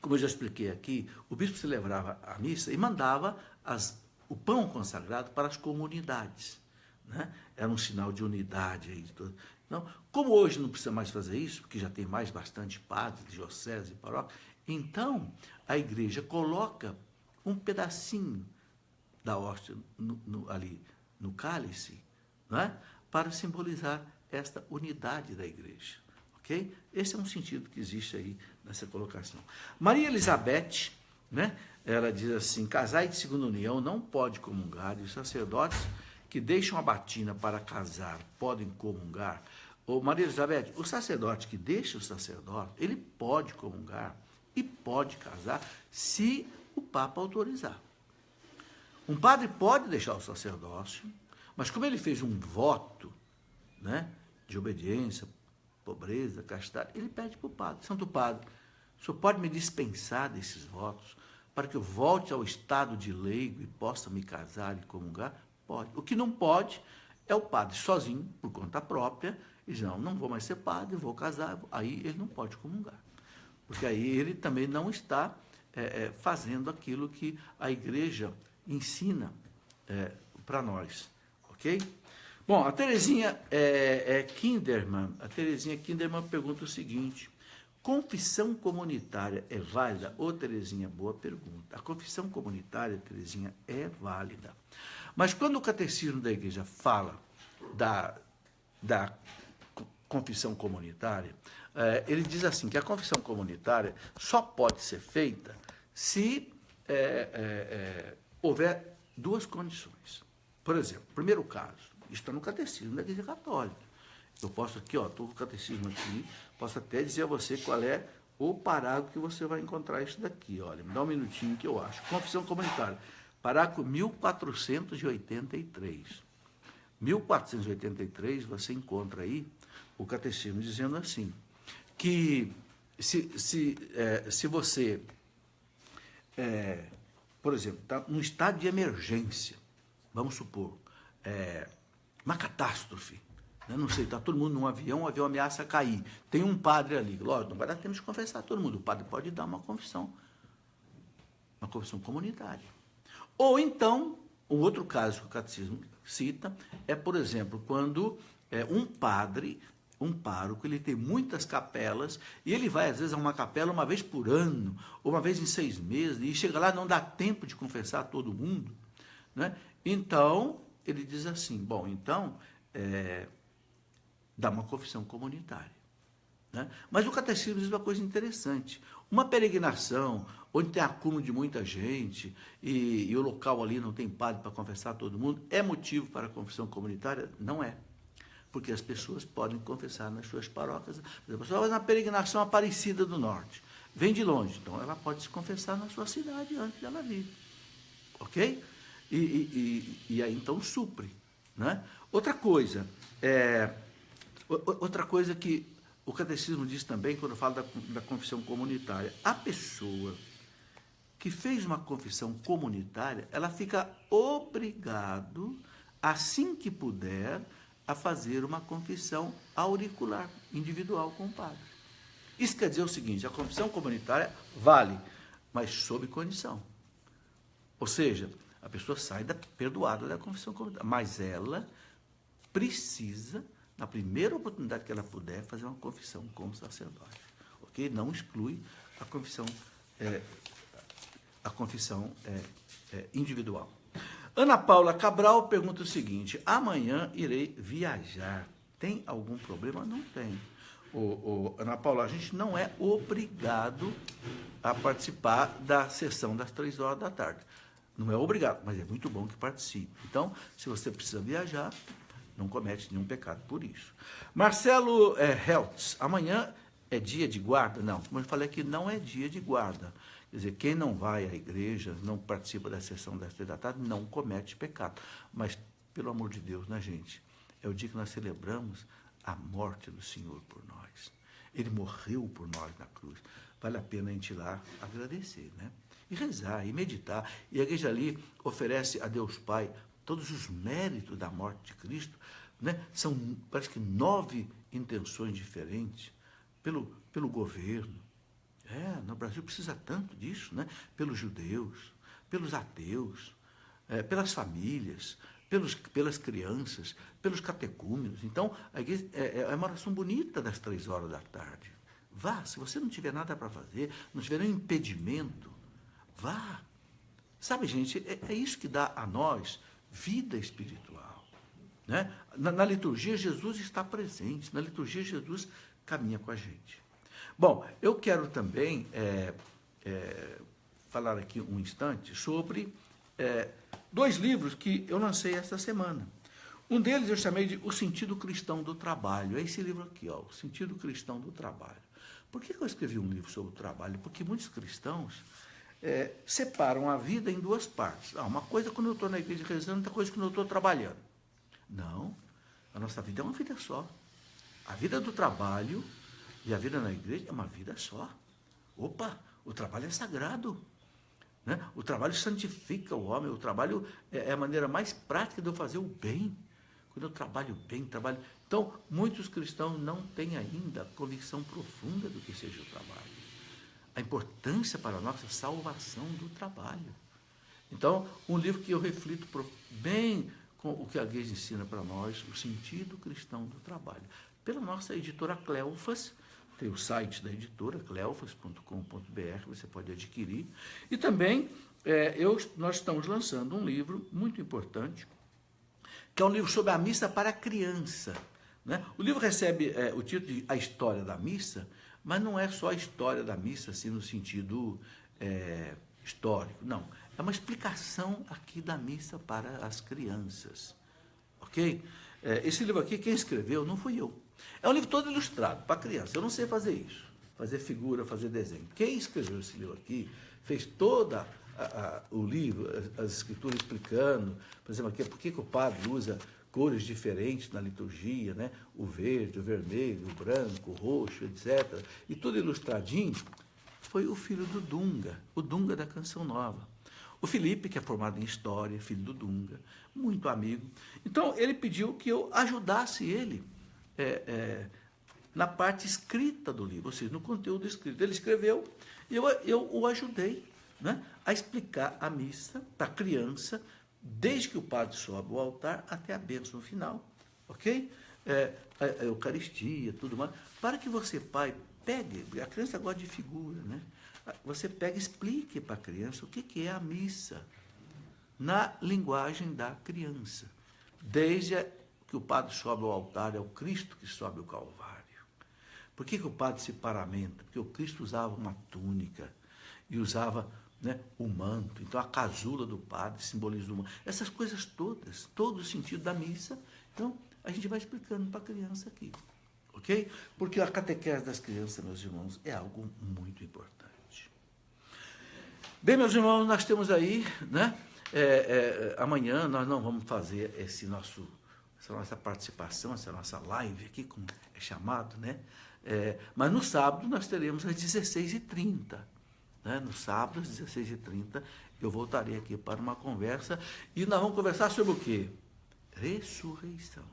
como eu já expliquei aqui, o bispo celebrava a missa e mandava o pão consagrado para as comunidades. Né? Era um sinal de unidade. Então, como hoje não precisa mais fazer isso, porque já tem bastante padres, dioceses e paróquias, então a igreja coloca um pedacinho da hóstia ali no cálice, né? Para simbolizar esta unidade da igreja. Okay? Esse é um sentido que existe aí nessa colocação. Maria Elizabeth, né? Ela diz assim, casais de segunda união não pode comungar, e os sacerdotes que deixam a batina para casar podem comungar. Ô, Maria Elizabeth, o sacerdote que deixa o sacerdote, ele pode comungar e pode casar se o Papa autorizar. Um padre pode deixar o sacerdócio, mas como ele fez um voto, né, de obediência, pobreza, castidade, ele pede para o padre, Santo Padre, o senhor pode me dispensar desses votos para que eu volte ao estado de leigo e possa me casar e comungar? Pode. O que não pode é o padre sozinho, por conta própria, e diz, não vou mais ser padre, vou casar, aí ele não pode comungar. Porque aí ele também não está fazendo aquilo que a igreja ensina para nós. Ok? Bom, a Terezinha Kinderman pergunta o seguinte, confissão comunitária é válida? Ô, Terezinha, boa pergunta. A confissão comunitária, Terezinha, é válida. Mas quando o catecismo da igreja fala da confissão comunitária, ele diz assim, que a confissão comunitária só pode ser feita se houver 2 condições. Por exemplo, primeiro caso, isso está no catecismo da Igreja Católica. Eu posso aqui, estou com o catecismo aqui, posso até dizer a você qual é o parágrafo que você vai encontrar isso daqui. Olha, me dá um minutinho que eu acho. Confissão comunitária, parágrafo 1483. 1483, você encontra aí o catecismo dizendo assim, que se você, por exemplo, está num estado de emergência, vamos supor, uma catástrofe, Eu não sei, está todo mundo num avião, o avião ameaça cair. Tem um padre ali. Lógico, não vai dar tempo de confessar todo mundo. O padre pode dar uma confissão comunitária. Ou então, o outro caso que o catecismo cita é, por exemplo, quando um padre, um pároco, ele tem muitas capelas e ele vai, às vezes, a uma capela uma vez por ano, ou uma vez em 6 meses, e chega lá, não dá tempo de confessar todo mundo, né? Então, ele diz assim, bom, então, dá uma confissão comunitária, né? Mas o catecismo diz uma coisa interessante. Uma peregrinação, onde tem acúmulo de muita gente, e o local ali não tem padre para confessar todo mundo, é motivo para a confissão comunitária? Não é. Porque as pessoas podem confessar nas suas paróquias. Por exemplo, a pessoa vai na peregrinação Aparecida do Norte, vem de longe, então ela pode se confessar na sua cidade antes dela vir. Ok? E aí então supre, né? Outra coisa que o catecismo diz também, quando fala da confissão comunitária, a pessoa que fez uma confissão comunitária, ela fica obrigado, assim que puder, a fazer uma confissão auricular, individual com o padre. Isso quer dizer o seguinte, a confissão comunitária vale, mas sob condição. Ou seja, a pessoa sai perdoada da confissão comunitária, mas ela precisa, na primeira oportunidade que ela puder, fazer uma confissão com o sacerdote. Ok? Não exclui a confissão individual. Ana Paula Cabral pergunta o seguinte, amanhã irei viajar, tem algum problema? Não tem. Ana Paula, a gente não é obrigado a participar da sessão das 3 horas da tarde. Não é obrigado, mas é muito bom que participe. Então, se você precisa viajar, não comete nenhum pecado por isso. Marcelo Heltz, amanhã é dia de guarda? Não, como eu falei aqui, não é dia de guarda. Quer dizer, quem não vai à igreja, não participa da sessão das 3 da tarde, não comete pecado. Mas, pelo amor de Deus, né, gente? É o dia que nós celebramos a morte do Senhor por nós. Ele morreu por nós na cruz. Vale a pena a gente ir lá agradecer, né? E rezar, e meditar. E a igreja ali oferece a Deus Pai todos os méritos da morte de Cristo, né? São, parece que 9 intenções diferentes pelo governo. No Brasil precisa tanto disso, né? Pelos judeus, pelos ateus, pelas famílias, pelas crianças, pelos catecúmenos. Então, a igreja, é uma oração bonita das 3 horas da tarde. Vá, se você não tiver nada para fazer, não tiver nenhum impedimento, vá. Sabe, gente, é isso que dá a nós vida espiritual, né? Na liturgia, Jesus está presente. Na liturgia, Jesus caminha com a gente. Bom, eu quero também falar aqui um instante sobre 2 livros que eu lancei esta semana. Um deles eu chamei de O Sentido Cristão do Trabalho. É esse livro aqui, ó, O Sentido Cristão do Trabalho. Por que eu escrevi um livro sobre o trabalho? Porque muitos cristãos separam a vida em 2 partes. Uma coisa quando eu estou na igreja rezando, outra coisa quando eu estou trabalhando. Não, a nossa vida é uma vida só. A vida do trabalho e a vida na igreja é uma vida só. Opa, o trabalho é sagrado, né? O trabalho santifica o homem, o trabalho é a maneira mais prática de eu fazer o bem. Quando eu trabalho bem, Então, muitos cristãos não têm ainda a convicção profunda do que seja o trabalho. A importância para a nossa salvação do trabalho. Então, um livro que eu reflito bem com o que a igreja ensina para nós, o sentido cristão do trabalho. Pela nossa editora Cleofas, tem o site da editora, cleofas.com.br, você pode adquirir. E também, nós estamos lançando um livro muito importante, que é um livro sobre a missa para criança, né? O livro recebe o título de A História da Missa, mas não é só a história da missa, assim, no sentido histórico, não. É uma explicação aqui da missa para as crianças, ok? Esse livro aqui, quem escreveu não fui eu. É um livro todo ilustrado para criança. Eu não sei fazer isso, fazer figura, fazer desenho. Quem escreveu esse livro aqui, fez toda o livro, as escrituras explicando, por exemplo, aqui, por que o padre usa cores diferentes na liturgia, né? O verde, o vermelho, o branco, o roxo, etc. E tudo ilustradinho, foi o filho do Dunga, o Dunga da Canção Nova. O Felipe, que é formado em História, filho do Dunga, muito amigo. Então, ele pediu que eu ajudasse ele na parte escrita do livro, ou seja, no conteúdo escrito. Ele escreveu e eu o ajudei, né, a explicar a missa para a criança, desde que o padre sobe ao altar até a bênção final, ok? A Eucaristia, tudo mais, para que você, pai, pegue, a criança gosta de figura, né? Você pega e explique para a criança o que é a missa, na linguagem da criança. Desde que o padre sobe ao altar, é o Cristo que sobe o Calvário. Por que o padre se paramenta? Porque o Cristo usava uma túnica e usava, né, o manto. Então a casula do padre simboliza o manto. Essas coisas todas, todo o sentido da missa. Então a gente vai explicando para a criança aqui. Ok? Porque a catequese das crianças, meus irmãos, é algo muito importante. Bem, meus irmãos, nós temos aí, né? Amanhã nós não vamos fazer essa nossa participação, essa nossa live aqui, como é chamado, né? Mas no sábado nós teremos às 16h30. Né? No sábado, às 16h30, eu voltarei aqui para uma conversa e nós vamos conversar sobre o quê? Ressurreição.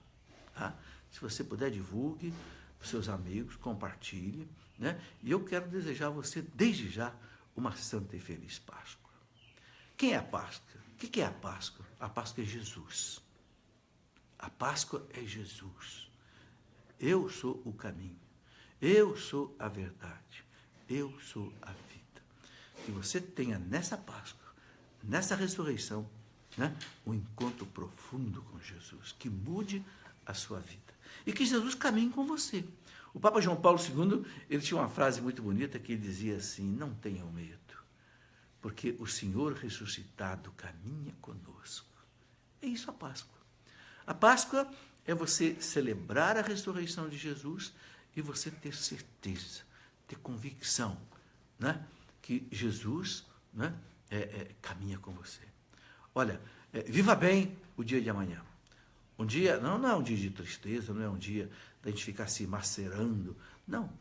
Tá? Se você puder, divulgue para os seus amigos, compartilhe, né? E eu quero desejar a você, desde já, uma santa e feliz Páscoa. Quem é a Páscoa? O que é a Páscoa? A Páscoa é Jesus. A Páscoa é Jesus. Eu sou o caminho. Eu sou a verdade. Eu sou a vida. Que você tenha nessa Páscoa, nessa ressurreição, né, um encontro profundo com Jesus, que mude a sua vida. E que Jesus caminhe com você. O Papa João Paulo II, ele tinha uma frase muito bonita que ele dizia assim: não tenham medo, porque o Senhor ressuscitado caminha conosco. É isso a Páscoa. A Páscoa é você celebrar a ressurreição de Jesus e você ter certeza, ter convicção, né, que Jesus, né, caminha com você. Olha, viva bem o dia de amanhã. Um dia, não é um dia de tristeza, não é um dia da gente ficar se macerando. Não.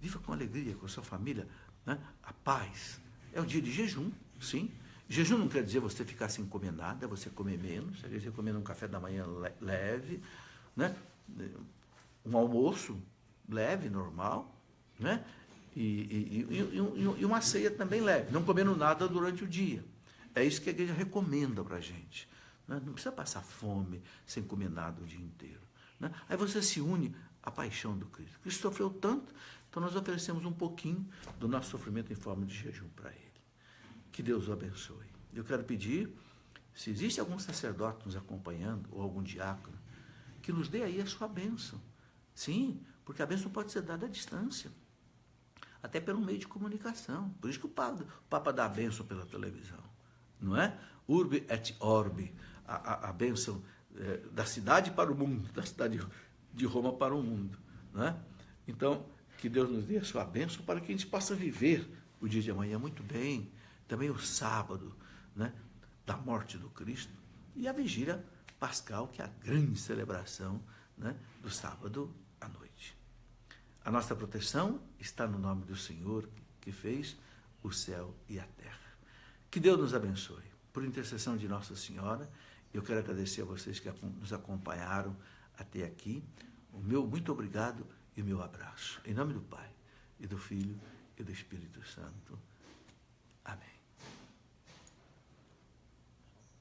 Viva com alegria, com a sua família, né? A paz. É um dia de jejum, sim. Jejum não quer dizer você ficar sem comer nada, você comer menos, quer dizer, comer um café da manhã leve, né? Um almoço leve, normal, né? E uma ceia também leve, não comendo nada durante o dia. É isso que a igreja recomenda para a gente. Não precisa passar fome sem comer nada o dia inteiro. Né? Aí você se une à paixão do Cristo. Cristo sofreu tanto, então nós oferecemos um pouquinho do nosso sofrimento em forma de jejum para Ele. Que Deus o abençoe. Eu quero pedir, se existe algum sacerdote nos acompanhando, ou algum diácono, que nos dê aí a sua bênção. Sim, porque a bênção pode ser dada à distância, até pelo meio de comunicação. Por isso que o Papa dá a bênção pela televisão. Não é? Urbi et orbi. A bênção da cidade para o mundo, da cidade de Roma para o mundo. Né? Então, que Deus nos dê a sua bênção para que a gente possa viver o dia de amanhã muito bem, também o sábado, né, da morte do Cristo, e a vigília pascal, que é a grande celebração, né, do sábado à noite. A nossa proteção está no nome do Senhor, que fez o céu e a terra. Que Deus nos abençoe. Por intercessão de Nossa Senhora, eu quero agradecer a vocês que nos acompanharam até aqui. O meu muito obrigado e o meu abraço. Em nome do Pai, e do Filho, e do Espírito Santo. Amém.